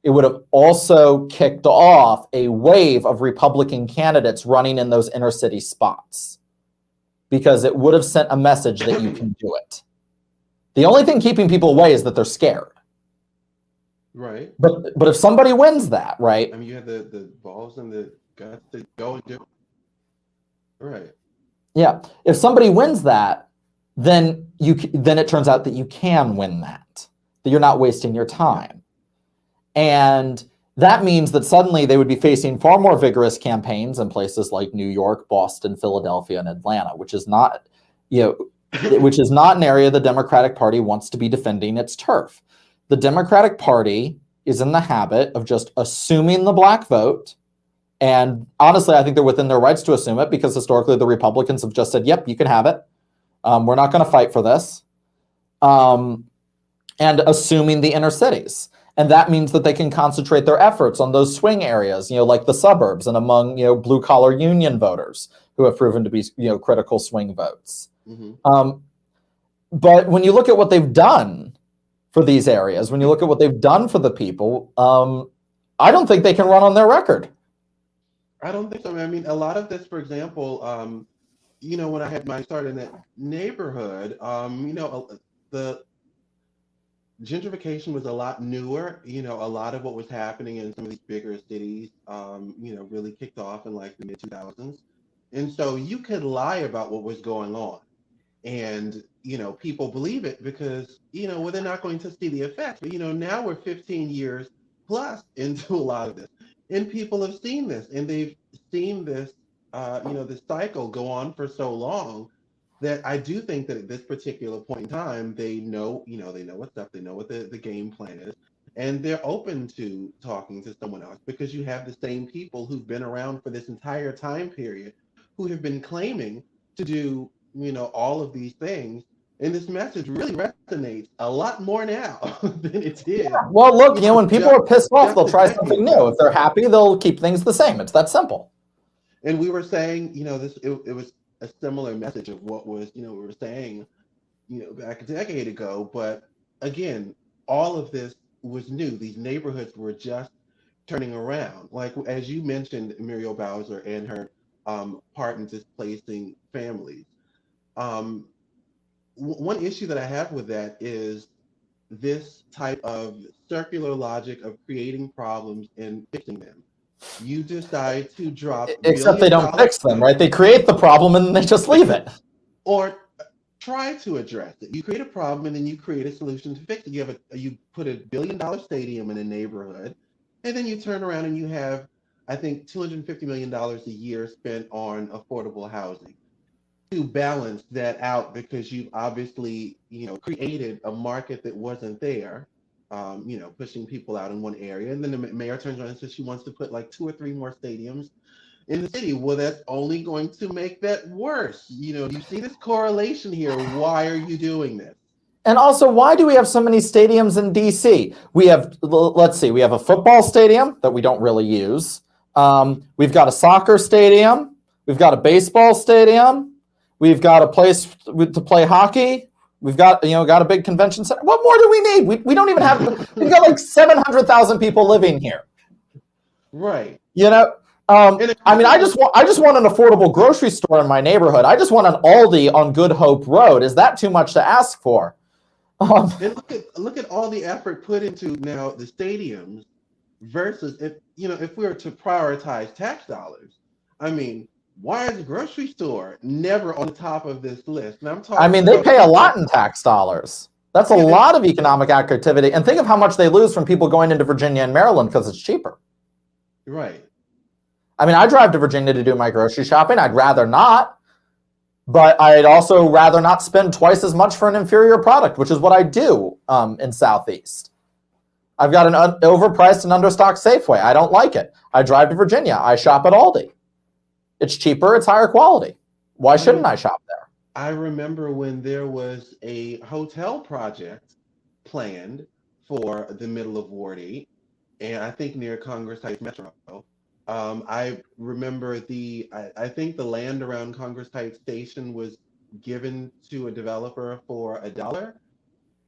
It would have also kicked off a wave of Republican candidates running in those inner city spots, because it would have sent a message that you can do it. The only thing keeping people away is that they're scared. Right. But if somebody wins that, right? I mean, you have the balls and the guts to go and do it. Right. Yeah. If somebody wins that, then it turns out that you can win that you're not wasting your time. And that means that suddenly they would be facing far more vigorous campaigns in places like New York, Boston, Philadelphia, and Atlanta, which is not, which is not an area the Democratic Party wants to be defending its turf. The Democratic Party is in the habit of just assuming the black vote. And honestly, I think they're within their rights to assume it, because historically the Republicans have just said, yep, you can have it. We're not going to fight for this. And assuming the inner cities. And that means that they can concentrate their efforts on those swing areas, like the suburbs and among, blue collar union voters who have proven to be, critical swing votes. Mm-hmm. But when you look at what they've done for these areas, when you look at what they've done for the people, I don't think they can run on their record. I don't think so. I mean, a lot of this, for example, when I had my start in that neighborhood, the gentrification was a lot newer. A lot of what was happening in some of these bigger cities, really kicked off in like the mid 2000s. And so you could lie about what was going on. And, people believe it because, well, they're not going to see the effects. But, now we're 15 years plus into a lot of this. And people have seen this, and they've seen this, this cycle go on for so long that I do think that at this particular point in time, they know, they know what's up, they know what the game plan is, and they're open to talking to someone else because you have the same people who've been around for this entire time period who have been claiming to do, all of these things. And this message really resonates a lot more now than it did. Well, look, when people are pissed off, they'll try something decade new. ago. If they're happy, they'll keep things the same. It's that simple. And we were saying, it was a similar message of what was, we were saying, back a decade ago. But again, all of this was new. These neighborhoods were just turning around. Like, as you mentioned, Muriel Bowser and her part in displacing families. One issue that I have with that is this type of circular logic of creating problems and fixing them. You decide to drop Except they don't fix them, right? They create the problem and they just leave it. Or try to address it. You create a problem and then you create a solution to fix it. You put $1 billion stadium in a neighborhood, and then you turn around and you have, I think, $250 million a year spent on affordable housing to balance that out, because you've obviously, created a market that wasn't there. Pushing people out in one area. And then the mayor turns around and says she wants to put like 2 or 3 more stadiums in the city. Well, that's only going to make that worse. You see this correlation here. Why are you doing this? And also, why do we have so many stadiums in DC? We have, let's see, we have a football stadium that we don't really use. We've got a soccer stadium. We've got a baseball stadium. We've got a place to play hockey. We've got, got a big convention center. What more do we need? We don't even have, we've got like 700,000 people living here. Right. I just want an affordable grocery store in my neighborhood. I just want an Aldi on Good Hope Road. Is that too much to ask for? And look at all the effort put into now the stadiums versus if we were to prioritize tax dollars. I mean, why is the grocery store never on the top of this list? And I'm talking. They pay a lot in tax dollars. That's a lot of economic activity. And think of how much they lose from people going into Virginia and Maryland because it's cheaper. Right. I drive to Virginia to do my grocery shopping. I'd rather not. But I'd also rather not spend twice as much for an inferior product, which is what I do in Southeast. I've got an overpriced and understocked Safeway. I don't like it. I drive to Virginia. I shop at Aldi. It's cheaper. It's higher quality. Why shouldn't I shop there? I remember when there was a hotel project planned for the middle of Ward 8, and I think near Congress Heights Metro. I remember I think the land around Congress Heights Station was given to a developer for $1,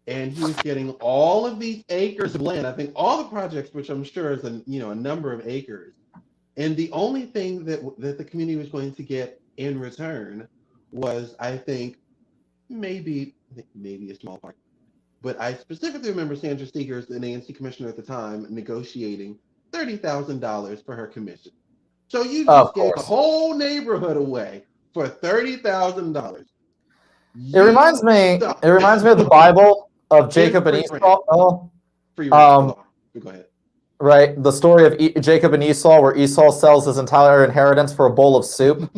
and he was getting all of these acres of land. I think all the projects, which I'm sure is a number of acres. And the only thing that the community was going to get in return was, I think, maybe a small part. But I specifically remember Sandra Seegers, an ANC commissioner at the time, negotiating $30,000 for her commission. So you just gave the whole neighborhood away for $30,000. It reminds me of the Bible of Jacob and Esau. Go ahead. Right, the story of Jacob and Esau, where Esau sells his entire inheritance for a bowl of soup.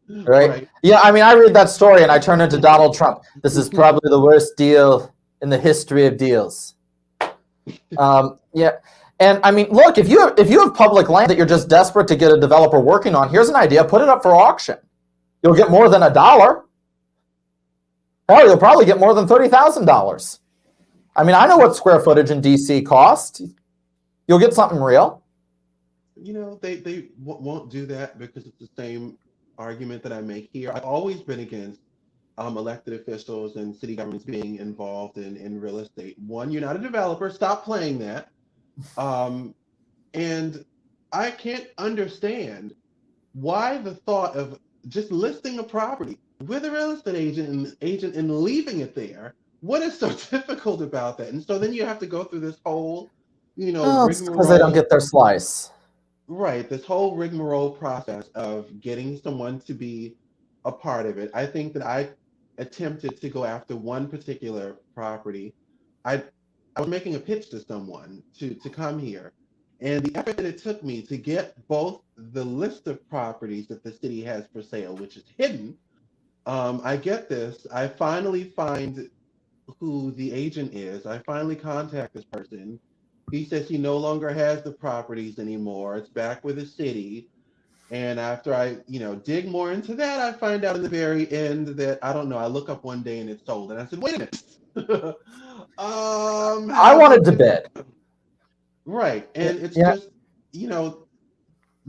Right? Yeah, I read that story and I turn into Donald Trump. This is probably the worst deal in the history of deals. Yeah, and look, if you have public land that you're just desperate to get a developer working on, here's an idea: put it up for auction. You'll get more than $1. Hell, you'll probably get more than $30,000. I know what square footage in DC cost. You'll get something real. They won't do that because it's the same argument that I make here. I've always been against elected officials and city governments being involved in real estate. One, you're not a developer. Stop playing that. And I can't understand why the thought of just listing a property with a real estate agent and leaving it there. What is so difficult about that? And so then you have to go through this whole it's because they don't get their slice. Right. This whole rigmarole process of getting someone to be a part of it. I think that I attempted to go after one particular property, I was making a pitch to someone to come here. And the effort that it took me to get both the list of properties that the city has for sale, which is hidden, I get this. I finally find who the agent is. I finally contact this person. He says he no longer has the properties anymore. It's back with the city. And after I, dig more into that, I find out in the very end that I don't know. I look up one day and it's sold, and I said, "Wait a minute." I wanted to bid. Right, and it's just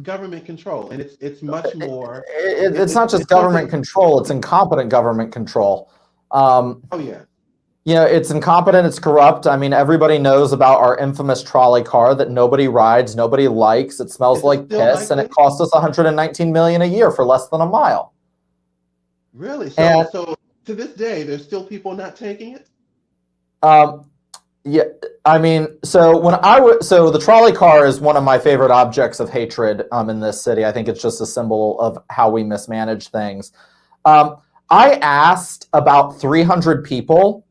government control, and it's much more. It's not just government control; it's incompetent government control. Oh yeah. It's incompetent, it's corrupt. I mean, everybody knows about our infamous trolley car that nobody rides, nobody likes. It smells like piss, and it costs us $119 million a year for less than a mile. Really? So to this day, there's still people not taking it? Yeah, I mean, so the trolley car is one of my favorite objects of hatred in this city. I think it's just a symbol of how we mismanage things. I asked about 300 people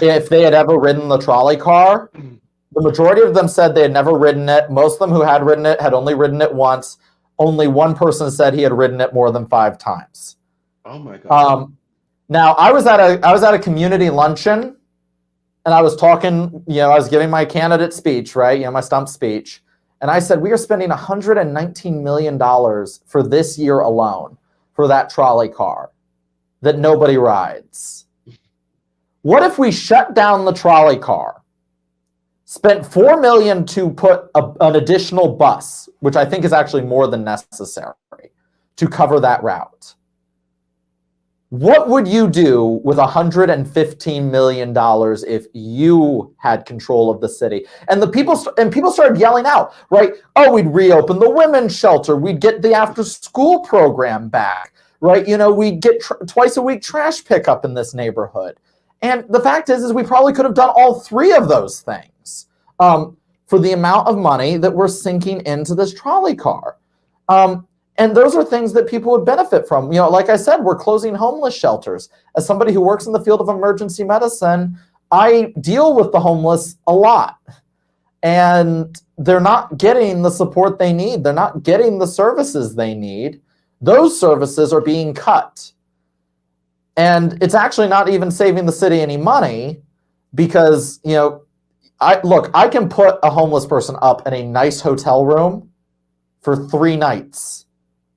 if they had ever ridden the trolley car. The majority of them said they had never ridden it. Most of them who had ridden it had only ridden it once. Only one person said he had ridden it more than 5 times. Oh my God. Now I was at a community luncheon, and I was talking, I was giving my candidate speech, right? My stump speech. And I said, we are spending $119 million for this year alone for that trolley car that nobody rides. What if we shut down the trolley car, spent $4 million to put an additional bus, which I think is actually more than necessary, to cover that route? What would you do with $115 million if you had control of the city? And people started yelling out, right? Oh, we'd reopen the women's shelter. We'd get the after-school program back, right? We'd get twice a week trash pickup in this neighborhood. And the fact is we probably could have done all 3 of those things for the amount of money that we're sinking into this trolley car. And those are things that people would benefit from. Like I said, we're closing homeless shelters. As somebody who works in the field of emergency medicine, I deal with the homeless a lot. And they're not getting the support they need. They're not getting the services they need. Those services are being cut. And it's actually not even saving the city any money because, I can put a homeless person up in a nice hotel room for 3 nights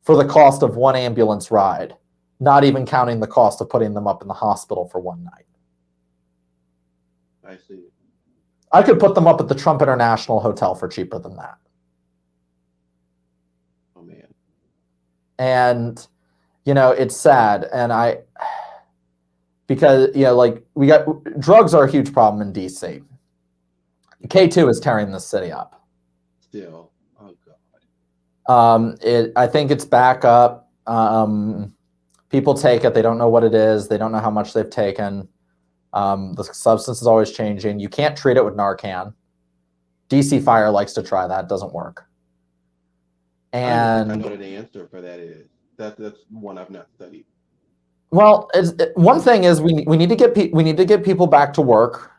for the cost of 1 ambulance ride, not even counting the cost of putting them up in the hospital for 1 night. I see. I could put them up at the Trump International Hotel for cheaper than that. Oh, man. And, it's sad. And because, we got drugs are a huge problem in DC. K2 is tearing this city up. Still. Oh, God. I think it's back up. People take it. They don't know what it is. They don't know how much they've taken. The substance is always changing. You can't treat it with Narcan. DC Fire likes to try that. It doesn't work. And I know what the answer for that is. That's one I've not studied. Well, one thing is we need to get people back to work,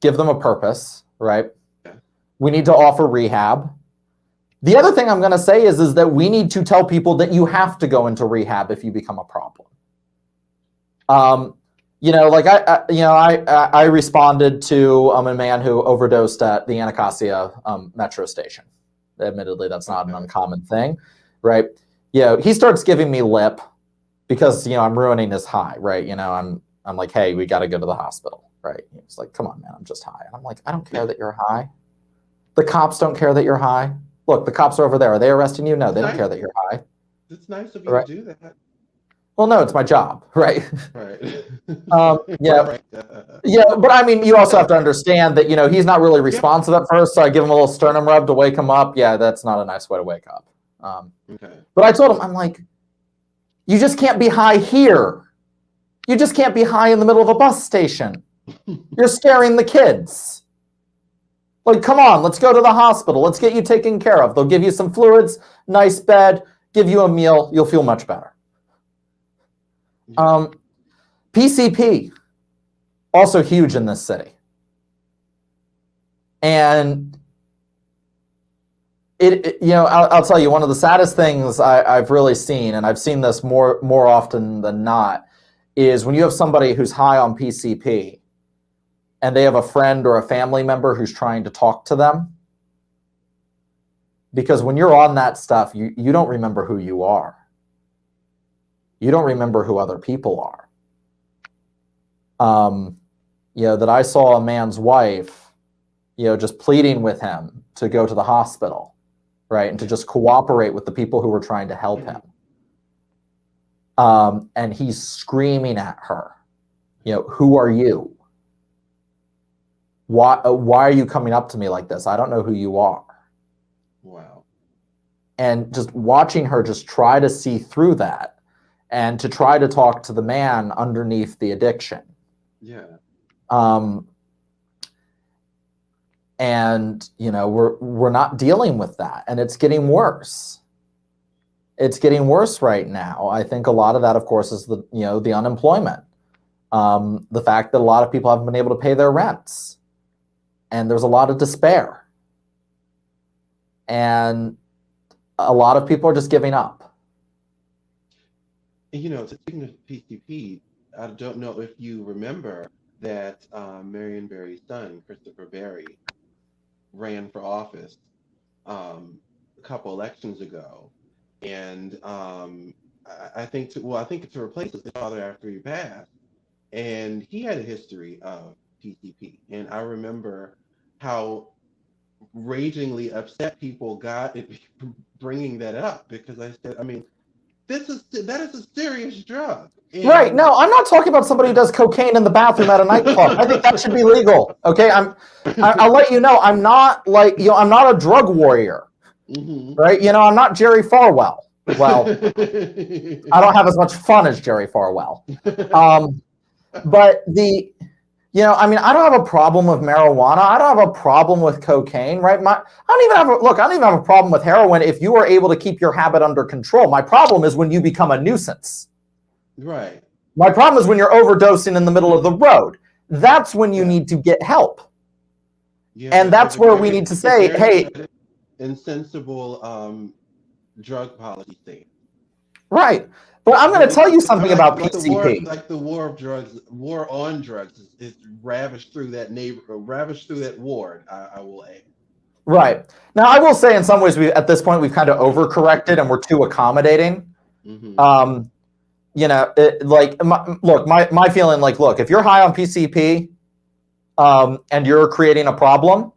give them a purpose, right? Yeah. We need to offer rehab. The other thing I'm going to say is that we need to tell people that you have to go into rehab if you become a problem. I responded to a man who overdosed at the Anacostia metro station. Admittedly, that's not an uncommon thing, right? He starts giving me lip because I'm ruining his high, right? I'm like, hey, we got to go to the hospital, right? He's like, come on, man, I'm just high. And I'm like, I don't care that you're high. The cops don't care that you're high. Look, the cops are over there. Are they arresting you? No, they don't care that you're high. It's nice of you to do that. Well, no, it's my job, right? Right. Yeah. Yeah, but I mean, you also have to understand that, he's not really responsive at first, so I give him a little sternum rub to wake him up. Yeah, that's not a nice way to wake up. Okay. But I told him, I'm like, you just can't be high here. You just can't be high in the middle of a bus station. You're scaring the kids. Like, come on, let's go to the hospital. Let's get you taken care of. They'll give you some fluids, nice bed, give you a meal. You'll feel much better. PCP, also huge in this city. And I'll tell you, one of the saddest things I've really seen, and I've seen this more often than not, is when you have somebody who's high on PCP and they have a friend or a family member who's trying to talk to them. Because when you're on that stuff, you don't remember who you are. You don't remember who other people are. That I saw a man's wife, just pleading with him to go to the hospital, right? And to just cooperate with the people who were trying to help him. And he's screaming at her, who are you? Why are you coming up to me like this? I don't know who you are. Wow. And just watching her just try to see through that and to try to talk to the man underneath the addiction. Yeah. And we're not dealing with that, and it's getting worse. It's getting worse right now. I think a lot of that, of course, is the unemployment, the fact that a lot of people haven't been able to pay their rents, and there's a lot of despair, and a lot of people are just giving up. Speaking of PCP, I don't know if you remember that Marion Barry's son, Christopher Barry, ran for office a couple elections ago, and I think to replace his father after he passed, and he had a history of PCP, and I remember how ragingly upset people got at bringing that up, because I said, that is a serious drug. And right. No, I'm not talking about somebody who does cocaine in the bathroom at a nightclub. I think that should be legal. Okay. I'll let you know, I'm not I'm not a drug warrior. Mm-hmm. Right. I'm not Jerry Falwell. Well, I don't have as much fun as Jerry Falwell. But I don't have a problem with marijuana. I don't have a problem with cocaine, right? I don't even have a problem with heroin if you are able to keep your habit under control. My problem is when you become a nuisance. Right. My problem is when you're overdosing in the middle of the road. That's when you need to get help. Yeah, and that's where we need to say, hey, insensible drug policy thing. Right. But I'm going to tell you something about PCP. The war on drugs is ravished through that ravished through that ward, I will add. Right. Now, I will say in some ways, at this point, we've kind of overcorrected and we're too accommodating. Mm-hmm. My feeling, if you're high on PCP and you're creating a problem,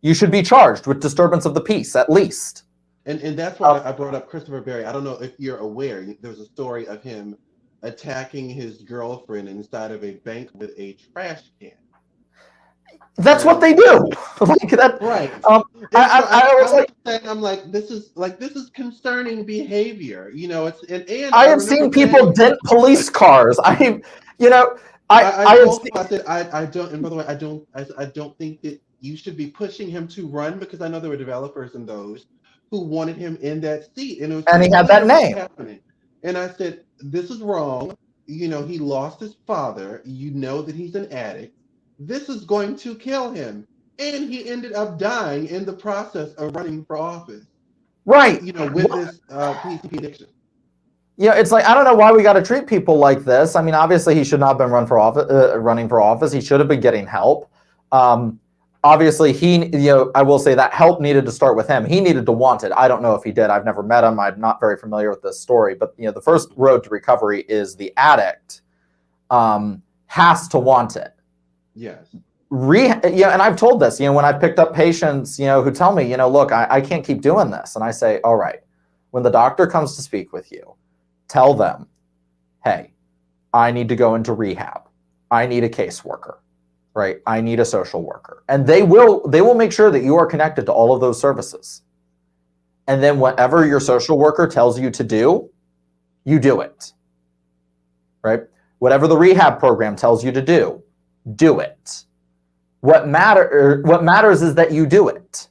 you should be charged with disturbance of the peace, at least. And that's why I brought up Christopher Barry. I don't know if you're aware, there's a story of him attacking his girlfriend inside of a bank with a trash can. That's what they do. Right. I'm like, this is concerning behavior. I have seen people dent police cars. I don't. And by the way, I don't think that you should be pushing him to run, because I know there were developers and those who wanted him in that seat, and he had that name. Happening. And I said, this is wrong. He lost his father. That he's an addict. This is going to kill him. And he ended up dying in the process of running for office. Right. With this PCP addiction. It's like, I don't know why we got to treat people like this. Obviously he should not have been running for office. He should have been getting help. Obviously, I will say that help needed to start with him. He needed to want it. I don't know if he did. I've never met him. I'm not very familiar with this story. But, the first road to recovery is the addict has to want it. Yes. And I've told this, when I picked up patients, who tell me, look, I can't keep doing this. And I say, all right, when the doctor comes to speak with you, tell them, hey, I need to go into rehab. I need a caseworker. Right, I need a social worker, and they will make sure that you are connected to all of those services. And then whatever your social worker tells you to do, you do it. Right, whatever the rehab program tells you to do it. What matters is that you do it.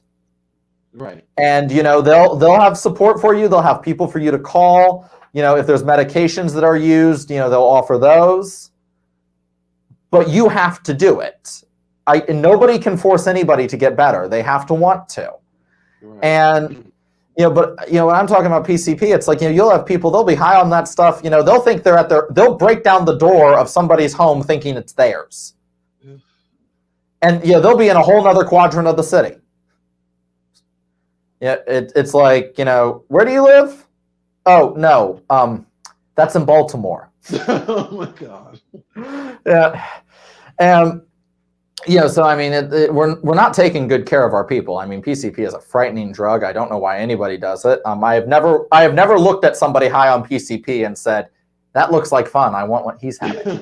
Right. And they'll have support for you. They'll have people for you to call. If there's medications that are used, they'll offer those. but you have to do it. And nobody can force anybody to get better. They have to want to. Right. And but when I'm talking about PCP, it's like, you'll have people, they'll be high on that stuff. They'll think they'll break down the door of somebody's home thinking it's theirs. And they'll be in a whole nother quadrant of the city. Yeah, it's like, where do you live? Oh, no, that's in Baltimore. Oh my God. Yeah. And so I mean, we're not taking good care of our people. I mean, PCP is a frightening drug. I don't know why anybody does it. I have never looked at somebody high on PCP and said, that looks like fun. I want what he's having.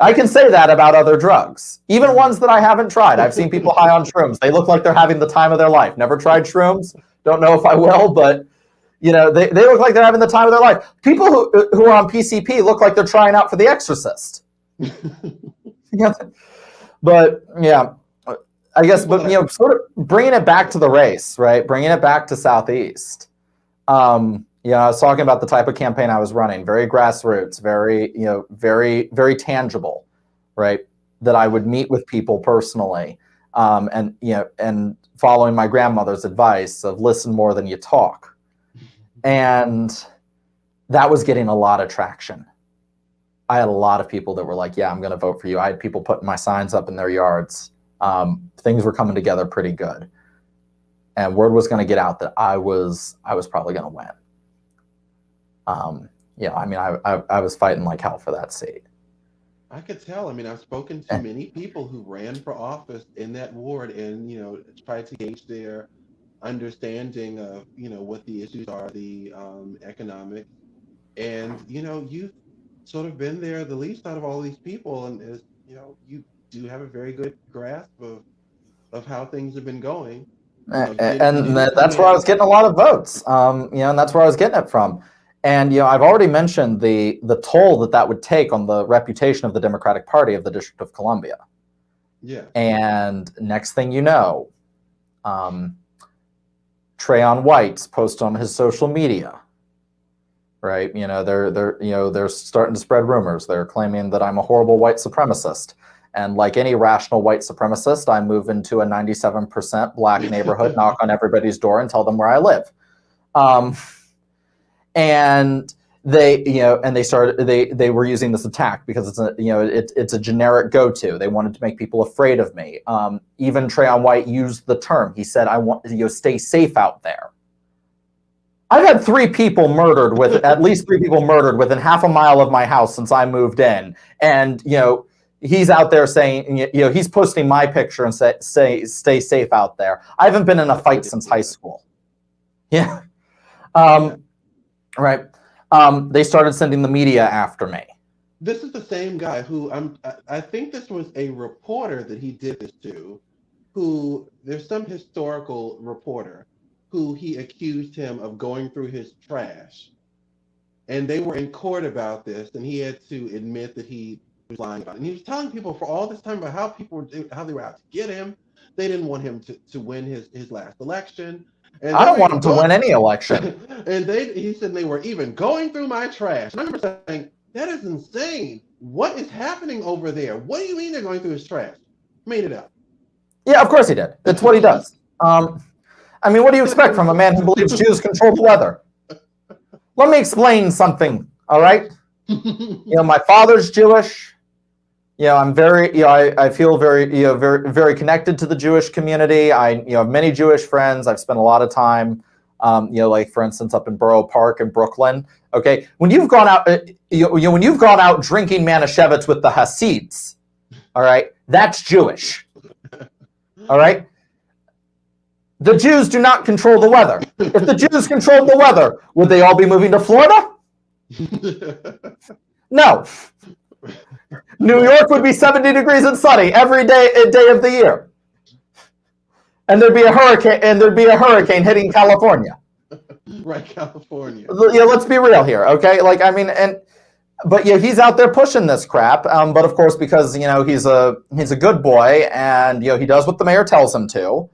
I can say that about other drugs, even ones that I haven't tried. I've seen people high on shrooms. They look like they're having the time of their life. Never tried shrooms. Don't know if I will, but they look like they're having the time of their life. People who are on PCP look like they're trying out for The Exorcist. But yeah, I guess, but sort of bringing it back to the race, right? Bringing it back to Southeast. I was talking about the type of campaign I was running, very grassroots, very, very, very tangible, right? That I would meet with people personally, and following my grandmother's advice of listen more than you talk. And that was getting a lot of traction. I had a lot of people that were like, yeah, I'm going to vote for you. I had people putting my signs up in their yards. Things were coming together pretty good. And word was going to get out that I was probably going to win. I mean, I was fighting like hell for that seat. I could tell. I mean, I've spoken to many people who ran for office in that ward and, tried to gauge their understanding of, what the issues are, the economic. And, you've sort of been there the least out of all these people. And, as you do have a very good grasp of how things have been going. That's where I was getting a lot of votes, and that's where I was getting it from. And, I've already mentioned the toll that would take on the reputation of the Democratic Party of the District of Columbia. Yeah. And next thing you know, Trayon White's post on his social media, right? They're starting to spread rumors. They're claiming that I'm a horrible white supremacist. And like any rational white supremacist, I move into a 97% black neighborhood, knock on everybody's door and tell them where I live. And they were using this attack because it's a generic go-to. They wanted to make people afraid of me. Even Trayon White used the term. He said, "I want stay safe out there." I've had at least three people murdered within half a mile of my house since I moved in, and he's out there saying, he's posting my picture and say stay safe out there. I haven't been in a fight since high school. Yeah. Right. They started sending the media after me. This is the same guy who I think this was a reporter that he did this to, who there's some historical reporter who he accused him of going through his trash. And they were in court about this, and he had to admit that he was lying about it. And he was telling people for all this time about how they were out to get him. They didn't want him to win his last election. And I don't want him to win any election. And he said they were even going through my trash. And I remember saying, that is insane. What is happening over there? What do you mean they're going through his trash? Made it up. Yeah, of course he did. That's what he does. I mean, what do you expect from a man who believes Jews control the weather? Let me explain something, all right? My father's Jewish. I'm very, I feel very, very, very connected to the Jewish community. I, have many Jewish friends. I've spent a lot of time, like for instance, up in Borough Park in Brooklyn. Okay, when you've gone out, when you've gone out drinking Manischewitz with the Hasids, all right, that's Jewish. All right. The Jews do not control the weather. If the Jews controlled the weather, would they all be moving to Florida? No. New York would be 70 degrees and sunny every day of the year. And there'd be a hurricane hitting California. Right, California. Let's be real here, okay? But he's out there pushing this crap. But of course, because he's a good boy, and he does what the mayor tells him to.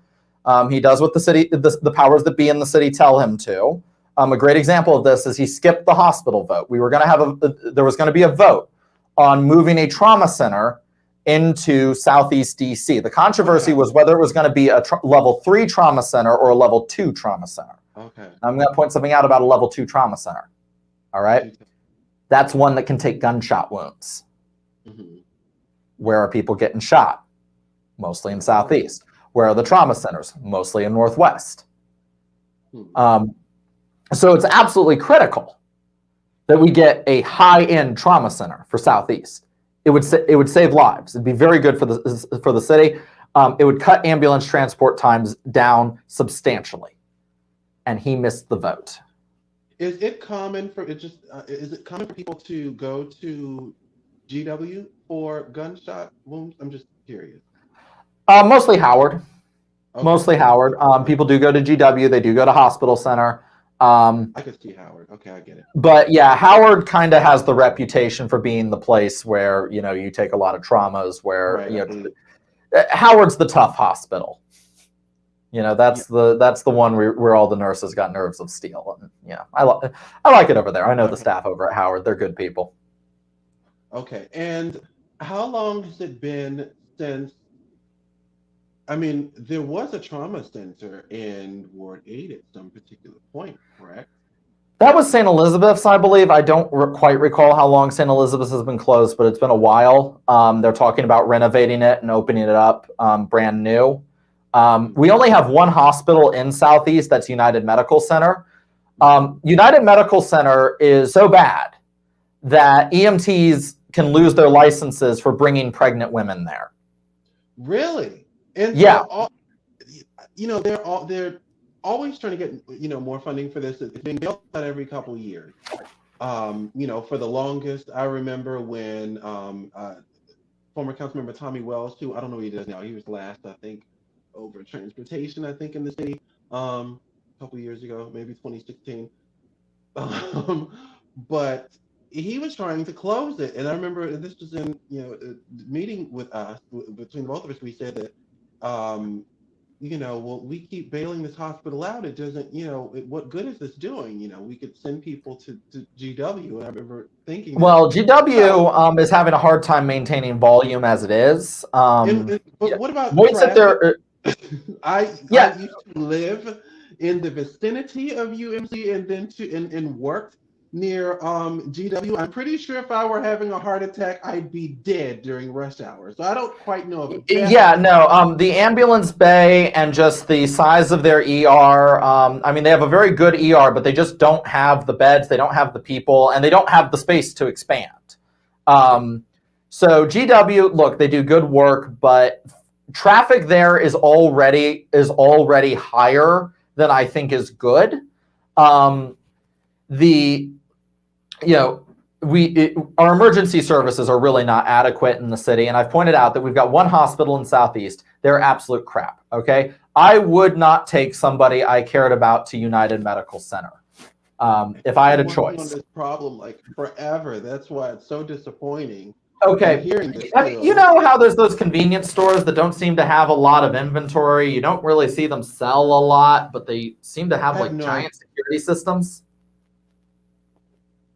He does what the powers that be in the city tell him to. A great example of this is he skipped the hospital vote. There was going to be a vote on moving a trauma center into Southeast DC. The controversy was whether it was going to be a level 3 trauma center or a level 2 trauma center. Okay. I'm going to point something out about a level 2 trauma center. All right. That's one that can take gunshot wounds. Mm-hmm. Where are people getting shot? Mostly in Southeast. Where are the trauma centers? Mostly in Northwest. So it's absolutely critical that we get a high-end trauma center for Southeast. It would save lives. It'd be very good for the city. It would cut ambulance transport times down substantially. And he missed the vote. Is it common for people to go to GW for gunshot wounds? I'm just curious. Mostly Howard. Okay. Mostly Howard. People do go to GW. They do go to Hospital Center. I could see Howard. Okay, I get it. But yeah, Howard kind of has the reputation for being the place where, you take a lot of traumas, where, Howard's the tough hospital. That's the one where all the nurses got nerves of steel. And, I like it over there. I know the staff over at Howard. They're good people. Okay. And how long has it been since, there was a trauma center in Ward 8 at some particular point, correct? That was St. Elizabeth's, I believe. I don't quite recall how long St. Elizabeth's has been closed, but it's been a while. They're talking about renovating it and opening it up brand new. We only have one hospital in Southeast, that's United Medical Center. United Medical Center is so bad that EMTs can lose their licenses for bringing pregnant women there. Really? And yeah. They're always trying to get, more funding for this. It's being built out every couple of years. For the longest, I remember when former Councilmember Tommy Wells, who I don't know what he does now, he was last, I think, over transportation, I think, in the city, a couple years ago, maybe 2016. But he was trying to close it. And I remember this was in, meeting with us, between both of us, we said that, we keep bailing this hospital out. It doesn't, what good is this doing? We could send people to GW. And I remember thinking, well, GW is having a hard time maintaining volume as it is. But what about I used to live in the vicinity of UMC and then and worked near GW. I'm pretty sure if I were having a heart attack, I'd be dead during rush hour. So I don't quite know if the ambulance bay and just the size of their ER, they have a very good ER, but they just don't have the beds, they don't have the people, and they don't have the space to expand. So GW, look, they do good work, but traffic there is already higher than I think is good. Our emergency services are really not adequate in the city. And I've pointed out that we've got one hospital in Southeast. They're absolute crap. Okay. I would not take somebody I cared about to United Medical Center. If I had a choice. On this problem like forever. That's why it's so disappointing. Okay. You know how there's those convenience stores that don't seem to have a lot of inventory. You don't really see them sell a lot, but they seem to have giant security systems.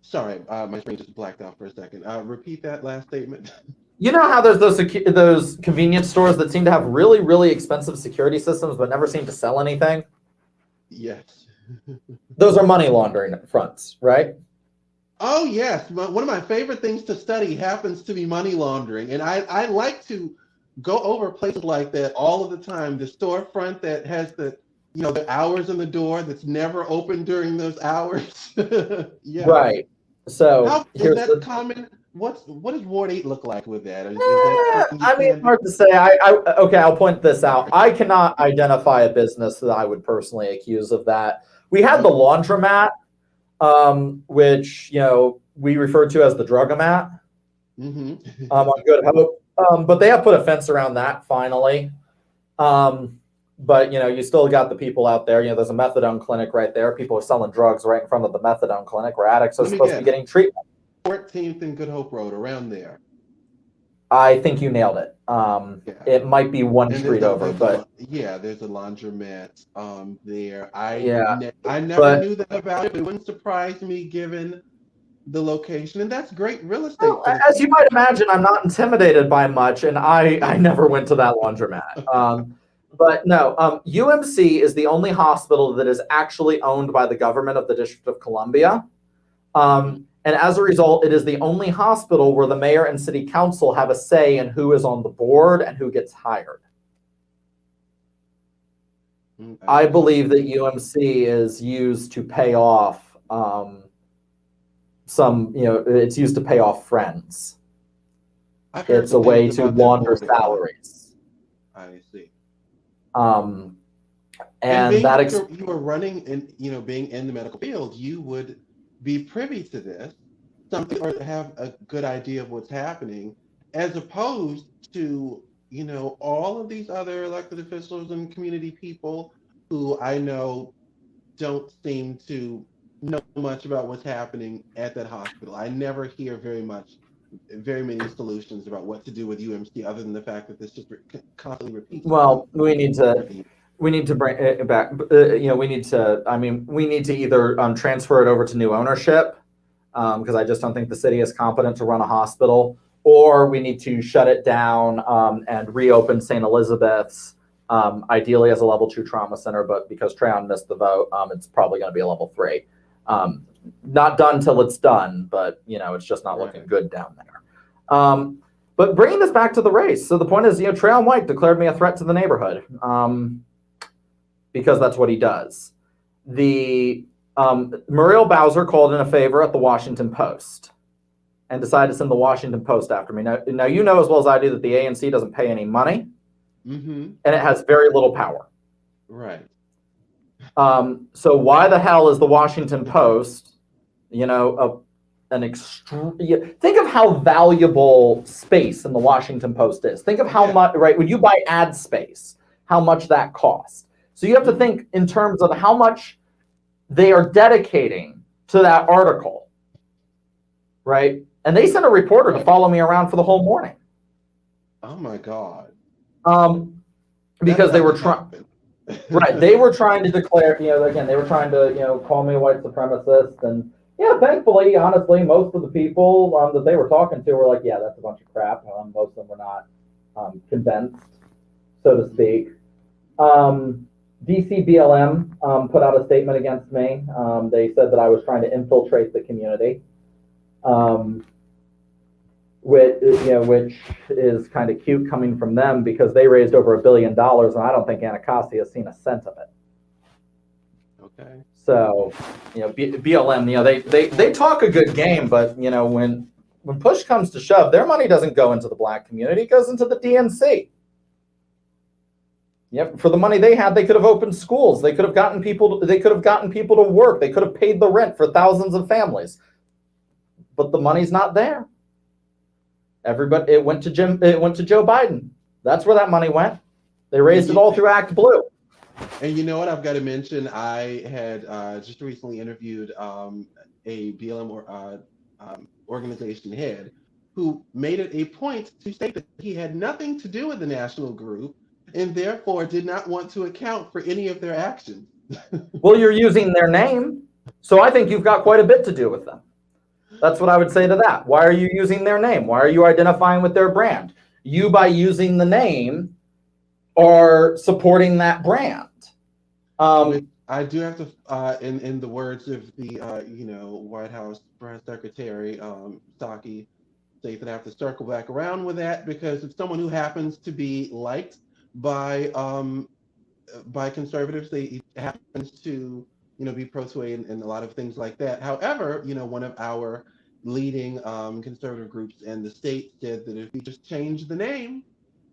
Sorry, my screen just blacked out for a second. Repeat that last statement. You know how there's those convenience stores that seem to have really, really expensive security systems but never seem to sell anything? Yes. Those are money laundering fronts, right? Oh, yes. One of my favorite things to study happens to be money laundering. And I like to go over places like that all of the time. The storefront that has the hours on the door that's never open during those hours. Yeah. Right. So is that common? What does Ward 8 look like with that? Hard to say. I'll point this out. I cannot identify a business that I would personally accuse of that. We had the laundromat, which we refer to as the drugomat. Mm-hmm. On Good Hope, but they have put a fence around that finally. But you still got the people out there. There's a methadone clinic right there. People are selling drugs right in front of the methadone clinic where addicts are supposed to be getting treatment. 14th and Good Hope Road, around there. I think you nailed it. It might be one street over, but there's a laundromat there. I never knew that about it. It wouldn't surprise me given the location, and that's great real estate Well, for the as you might imagine, I'm not intimidated by much, and I never went to that laundromat. But no, UMC is the only hospital that is actually owned by the government of the District of Columbia. And as a result, it is the only hospital where the mayor and city council have a say in who is on the board and who gets hired. I believe that UMC is used to pay off it's used to pay off friends. It's a way to launder salaries. I see. And that you were running and being in the medical field, you would be privy to this, something, or have a good idea of what's happening, as opposed to all of these other elected officials and community people who I know don't seem to know much about what's happening at that hospital. I never hear very many solutions about what to do with UMC, other than the fact that this just constantly repeats. Well, we need to bring it back. We need to either transfer it over to new ownership, because I just don't think the city is competent to run a hospital, or we need to shut it down and reopen St. Elizabeth's, ideally as a level 2 trauma center, but because Trayon missed the vote, it's probably going to be a level 3. Not done till it's done, but it's just not looking good down there. But bringing this back to the race, so the point is, Trayon White declared me a threat to the neighborhood, because that's what he does. The Muriel Bowser called in a favor at the Washington Post and decided to send the Washington Post after me. Now you know as well as I do that the ANC doesn't pay any money, and it has very little power. Right. So why the hell is the Washington Post, think of how valuable space in the Washington Post is. Think of how much, right? When you buy ad space, how much that costs. So you have to think in terms of how much they are dedicating to that article, right? And they sent a reporter to follow me around for the whole morning. Oh my God. Because they were trying. Right, they were trying to declare, again, they were trying to, call me a white supremacist, and thankfully, honestly, most of the people that they were talking to were like, yeah, that's a bunch of crap. Most of them were not convinced, so to speak. DC BLM put out a statement against me. They said that I was trying to infiltrate the community, which is kind of cute coming from them, because they raised over $1 billion, and I don't think Anacostia has seen a cent of it. Okay. So, BLM, they talk a good game, but when push comes to shove, their money doesn't go into the black community; it goes into the DNC. Yep. For the money they had, they could have opened schools. They could have gotten people. They could have gotten people to work. They could have paid the rent for thousands of families. But the money's not there. Everybody, it went to Joe Biden. That's where that money went. They raised it all through Act Blue. And you know what? I've got to mention, I had just recently interviewed a BLM organization head who made it a point to state that he had nothing to do with the national group, and therefore did not want to account for any of their actions. Well, you're using their name, so I think you've got quite a bit to do with them. That's what I would say to that. Why are you using their name? Why are you identifying with their brand? You, by using the name, are supporting that brand. I do have to, in the words of the White House Press Secretary Psaki, state that I have to circle back around with that, because it's someone who happens to be liked by conservatives. He happens to be pro-sway and a lot of things like that. However, one of our leading conservative groups in the state said that if we just change the name,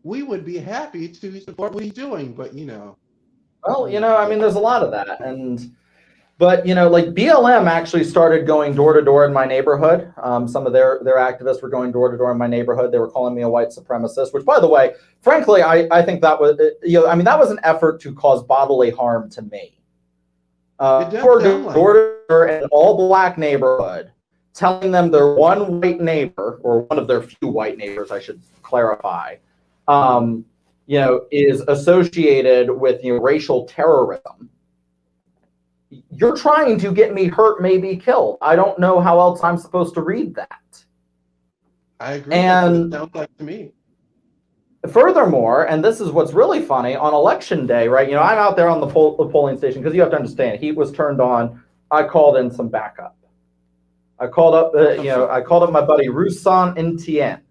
we would be happy to support what he's doing. But well, there's a lot of that, but like BLM actually started going door to door in my neighborhood. Some of their activists were going door to door in my neighborhood. They were calling me a white supremacist, which, by the way, frankly, I think that was that was an effort to cause bodily harm to me. Door to door in an all black neighborhood, telling them their one white neighbor, or one of their few white neighbors, I should clarify, is associated with racial terrorism. you're trying to get me hurt, maybe killed. I don't know how else I'm supposed to read that. I agree. That's what it sounds like to me. Furthermore, and this is what's really funny, on election day, right? I'm out there on the polling station, because you have to understand, heat was turned on. I called in some backup. I called up, my buddy Roussan Etienne,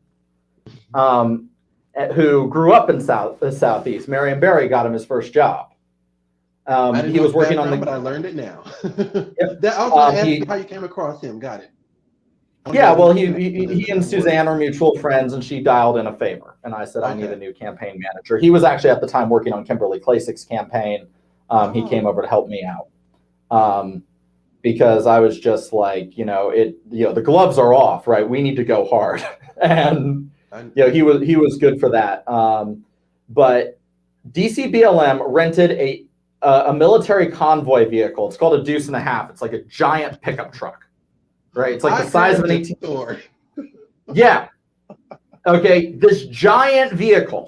who grew up in the Southeast. Marion Barry got him his first job. He was working on but I learned it now. Yep. I was going to ask you how you came across him. Got it. Yeah, well, he and Suzanne are mutual friends, and she dialed in a favor. And I said, I need a new campaign manager. He was actually at the time working on Kimberly Klasich's campaign. He came over to help me out. Because I was just like, the gloves are off, right? We need to go hard. And, he was good for that. But DCBLM rented a military convoy vehicle. It's called a Deuce and a Half. It's like a giant pickup truck. Right, it's like the size of an 18. Yeah. Okay, this giant vehicle,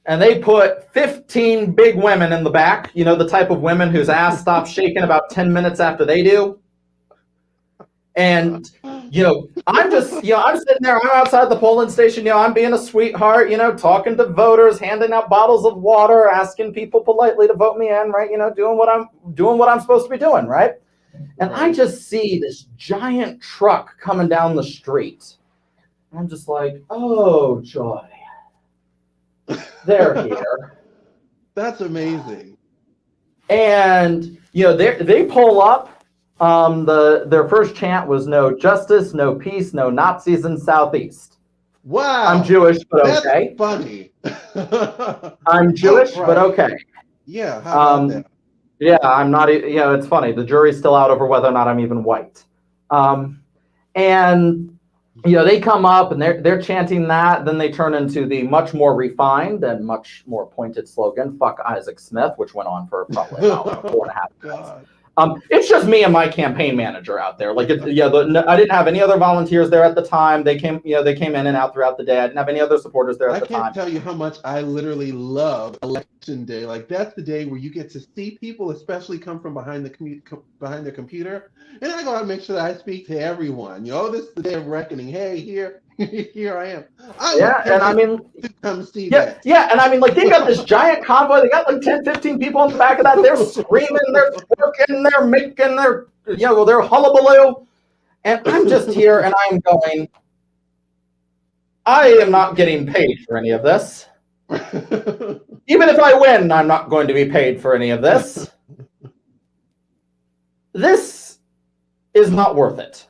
and they put 15 big women in the back. The type of women whose ass stops shaking about 10 minutes after they do. And I'm just, I'm sitting there. I'm outside the polling station. I'm being a sweetheart. Talking to voters, handing out bottles of water, asking people politely to vote me in. Right, doing what I'm supposed to be doing. Right. And I just see this giant truck coming down the street. I'm just like, oh, joy. They're here. That's amazing. And, they pull up. Their first chant was no justice, no peace, no Nazis in Southeast. Wow. I'm Jewish, but that's okay. Funny. I'm Jewish, but okay. Yeah, how about that? Yeah, I'm not, it's funny. The jury's still out over whether or not I'm even white. And, they come up and they're chanting that. Then they turn into the much more refined and much more pointed slogan, "Fuck Isaac Smith," which went on for probably about 4.5 minutes. It's just me and my campaign manager out there. Like, I didn't have any other volunteers there at the time. They came in and out throughout the day. I didn't have any other supporters there at the time. I can't tell you how much I literally love election day. Like, that's the day where you get to see people, especially come from behind their computer. And I go out and make sure that I speak to everyone. This is the day of reckoning. Hey, here I am. Come see that. Yeah, and I mean, like, they got this giant convoy. They got like 10, 15 people in the back of that. They're screaming, they're twerking, they're making their, their hullabaloo. And I'm just here and I'm going, I am not getting paid for any of this. Even if I win, I'm not going to be paid for any of this. This is not worth it.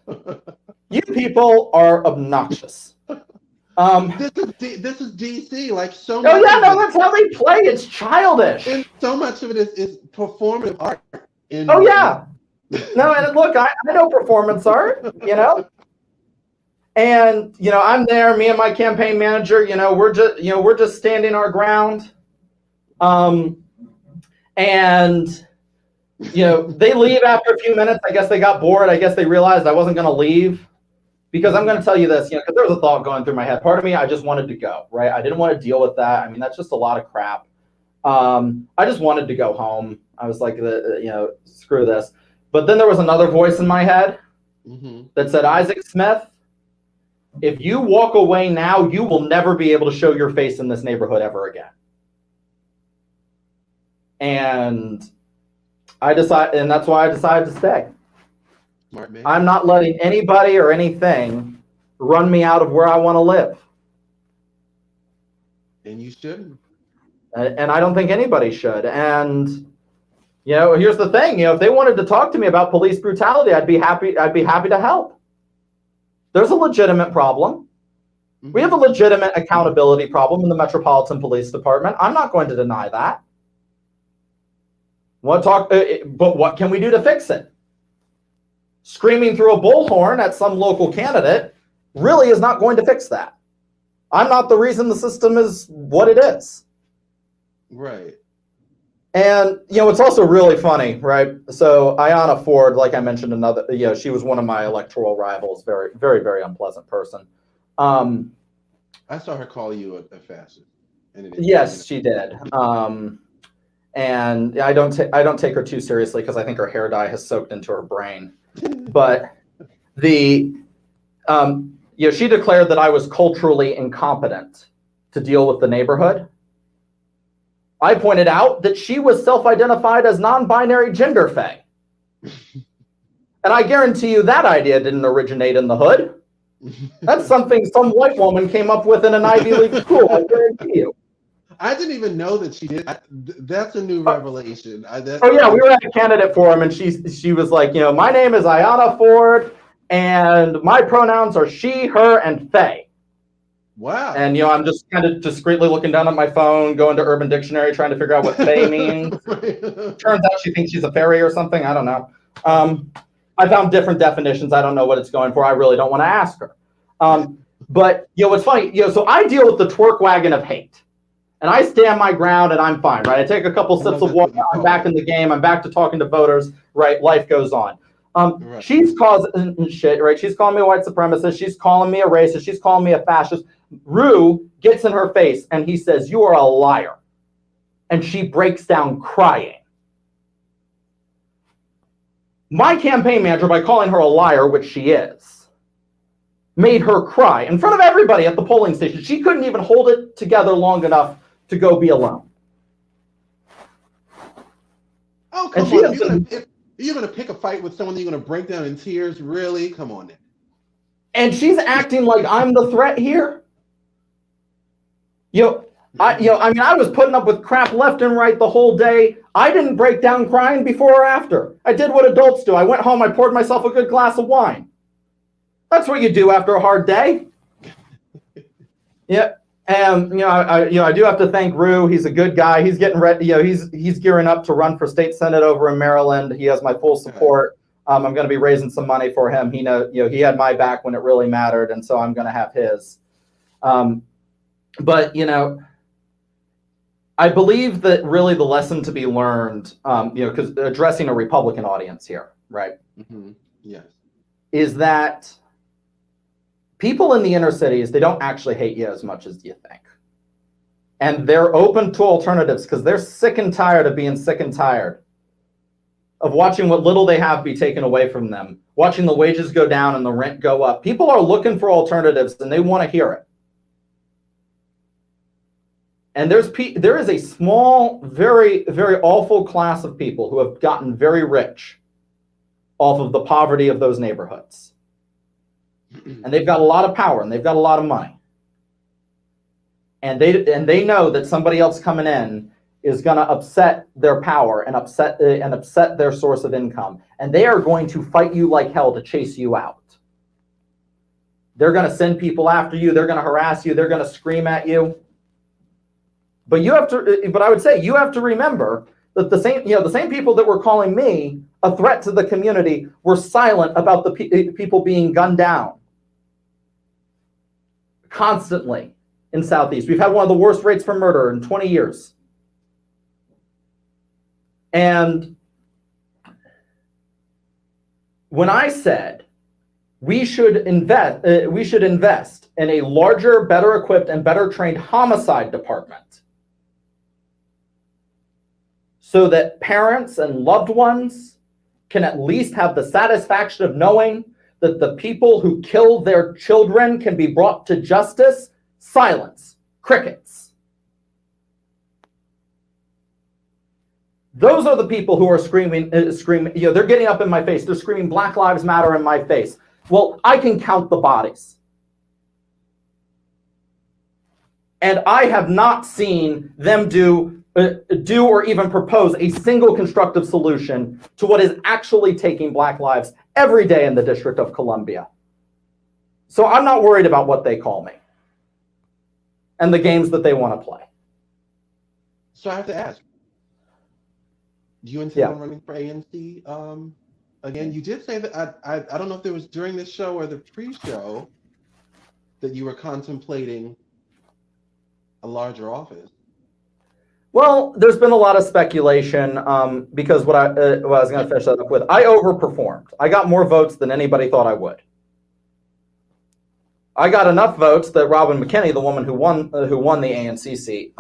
You people are obnoxious. This is DC, like so much. Oh yeah, no, that's how they play. It's childish. And so much of it is performative art. Oh yeah. No, and look, I know performance art, And I'm there, me and my campaign manager, we're just standing our ground. And they leave after a few minutes. I guess they got bored. I guess they realized I wasn't going to leave. Because I'm going to tell you this, because there was a thought going through my head. Part of me, I just wanted to go, right? I didn't want to deal with that. I mean, that's just a lot of crap. I just wanted to go home. I was like, screw this. But then there was another voice in my head that said, Isaac Smith, if you walk away now, you will never be able to show your face in this neighborhood ever again. And that's why I decided to stay. Smart man. I'm not letting anybody or anything run me out of where I want to live. And you shouldn't. And I don't think anybody should. And here's the thing. If they wanted to talk to me about police brutality, I'd be happy to help. There's a legitimate problem. We have a legitimate accountability problem in the Metropolitan Police Department. I'm not going to deny that. But what can we do to fix it? Screaming through a bullhorn at some local candidate really is not going to fix that. I'm not the reason the system is what it is. Right. And, it's also really funny, right? So Ayanna Ford, like I mentioned, she was one of my electoral rivals, very, very, very unpleasant person. I saw her call you a fascist. Yes, she did. and I don't take her too seriously because I think her hair dye has soaked into her brain. But she declared that I was culturally incompetent to deal with the neighborhood. I pointed out that she was self-identified as non-binary gender fay. And I guarantee you that idea didn't originate in the hood. That's something some white woman came up with in an Ivy League school, I guarantee you. I didn't even know that she did. That's a new revelation. We were at a candidate forum, and she was like, my name is Ayanna Ford, and my pronouns are she, her, and they. Wow. And I'm just kind of discreetly looking down at my phone, going to Urban Dictionary, trying to figure out what they means. Turns out she thinks she's a fairy or something. I don't know. I found different definitions. I don't know what it's going for. I really don't want to ask her. But what's funny, so I deal with the twerk wagon of hate, and I stand my ground, and I'm fine, right? I take a couple sips of water. I'm back in the game. I'm back to talking to voters, right? Life goes on. Right. She's causing shit, right? She's calling me a white supremacist. She's calling me a racist. She's calling me a fascist. Rue gets in her face, and he says, "You are a liar," and she breaks down crying. My campaign manager, by calling her a liar, which she is, made her cry in front of everybody at the polling station. She couldn't even hold it together long enough to go be alone. Oh, come on. You're going to pick a fight with someone that you're going to break down in tears? Really? Come on. And she's acting like I'm the threat here. I was putting up with crap left and right the whole day. I didn't break down crying before or after. I did what adults do. I went home, I poured myself a good glass of wine. That's what you do after a hard day. Yeah. And I do have to thank Rue. He's a good guy. He's getting ready. He's gearing up to run for state senate over in Maryland. He has my full support. I'm going to be raising some money for him. He had my back when it really mattered, and so I'm going to have his. But I believe that really the lesson to be learned, because addressing a Republican audience here, right? Mm-hmm. Yes. Is that people in the inner cities, they don't actually hate you as much as you think. And they're open to alternatives because they're sick and tired of being sick and tired of watching what little they have be taken away from them, watching the wages go down and the rent go up. People are looking for alternatives and they want to hear it. And there is a small, very, very awful class of people who have gotten very rich off of the poverty of those neighborhoods. And they've got a lot of power and they've got a lot of money. And they know that somebody else coming in is going to upset their power and upset their source of income. And they are going to fight you like hell to chase you out. They're going to send people after you. They're going to harass you. They're going to scream at you. But I would say you have to remember that the same people that were calling me a threat to the community were silent about the people being gunned down constantly in Southeast. We've had one of the worst rates for murder in 20 years. And when I said we should invest in a larger, better equipped, and better trained homicide department, so that parents and loved ones can at least have the satisfaction of knowing that the people who killed their children can be brought to justice. Silence. Crickets. Those are the people who are screaming. They're getting up in my face. They're screaming Black Lives Matter in my face. Well, I can count the bodies. And I have not seen them do or even propose a single constructive solution to what is actually taking Black lives every day in the District of Columbia. So I'm not worried about what they call me and the games that they want to play. So I have to ask, do you intend on running for ANC again? You did say that, I don't know if it was during this show or the pre-show, that you were contemplating a larger office. Well, there's been a lot of speculation because what I was going to finish that up with, I overperformed. I got more votes than anybody thought I would. I got enough votes that Robin McKinney, the woman who won the ANC seat,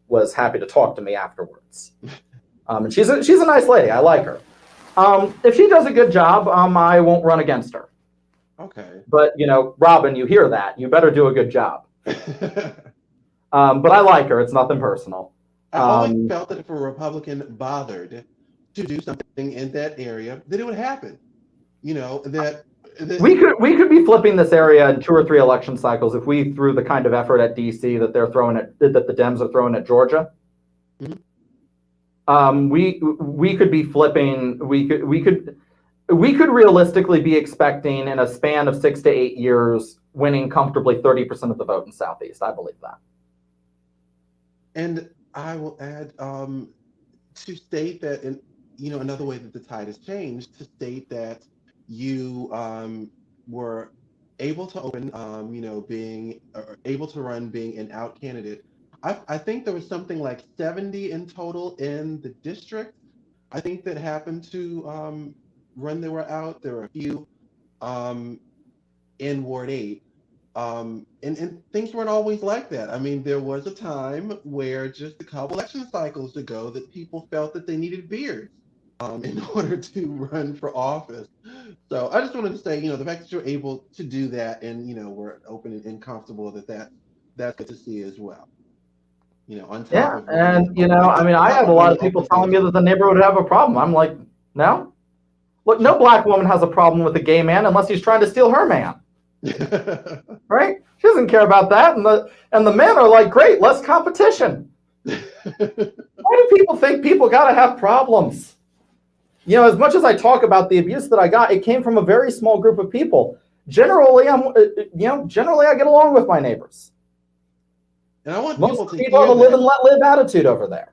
was happy to talk to me afterwards. And she's a nice lady. I like her. If she does a good job, I won't run against her. Okay. But, Robin, you hear that. You better do a good job. But I like her. It's nothing personal. I always felt that if a Republican bothered to do something in that area, that it would happen. That we could be flipping this area in 2 or 3 election cycles if we threw the kind of effort at DC that the Dems are throwing at Georgia. Mm-hmm. We could be flipping. We could realistically be expecting in a span of 6 to 8 years winning comfortably 30% of the vote in Southeast. I believe that. And I will add to state that, another way that the tide has changed, to state that you were able to open, being able to run, being an out candidate. I think there was something like 70 in total in the district. I think that happened to run that were out. There were a few in Ward 8. And things weren't always like that. I mean, there was a time where just a couple election cycles ago that people felt that they needed beards in order to run for office. So I just wanted to say, the fact that you're able to do that and, we're open and comfortable that's good to see as well. On top of and I had a lot of people telling me that the neighborhood would have a problem. I'm like, no. Look, no black woman has a problem with a gay man unless he's trying to steal her man. Right? She doesn't care about that. And the men are like, great, less competition. Why do people think people gotta have problems? As much as I talk about the abuse that I got, it came from a very small group of people. Generally, I get along with my neighbors. And I want most people have a live and let live attitude over there.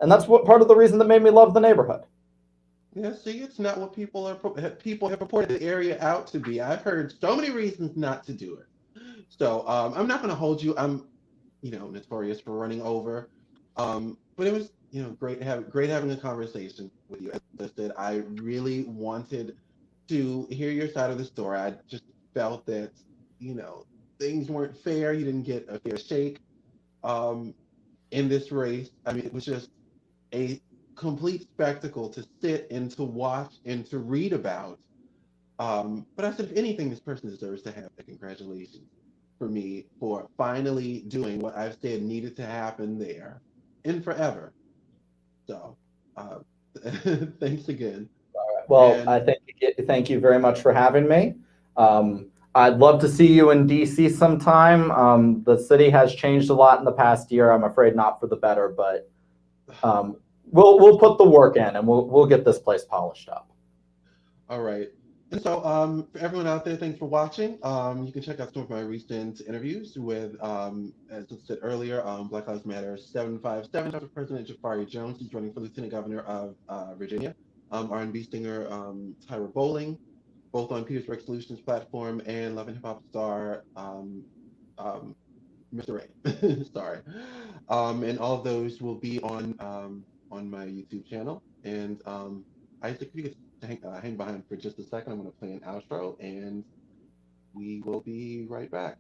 And that's what part of the reason that made me love the neighborhood. Yeah, see, it's not what people have purported the area out to be. I've heard so many reasons not to do it. So I'm not going to hold you. I'm, notorious for running over. But it was, great having a conversation with you. As I said, I really wanted to hear your side of the story. I just felt that, things weren't fair. You didn't get a fair shake in this race. I mean, it was just a complete spectacle to sit and to watch and to read about. But I said, if anything, this person deserves to have a congratulations for me for finally doing what I've said needed to happen there and forever. So thanks again. All right. Well, thank you very much for having me. I'd love to see you in DC sometime. The city has changed a lot in the past year. I'm afraid not for the better, but we'll put the work in and we'll get this place polished up. All right. And so for everyone out there, thanks for watching. You can check out some of my recent interviews with, as I said earlier, Black Lives Matter 757, Dr. President JaVonni Jones, who's running for Lieutenant Governor of Virginia, R&B singer Tyra Bowling, both on Petersburg Solution's platform, and Love and Hip Hop star Mr. Ray. Sorry. And all of those will be on my YouTube channel. And Isaac, if you could hang behind for just a second, I'm going to play an outro, and we will be right back.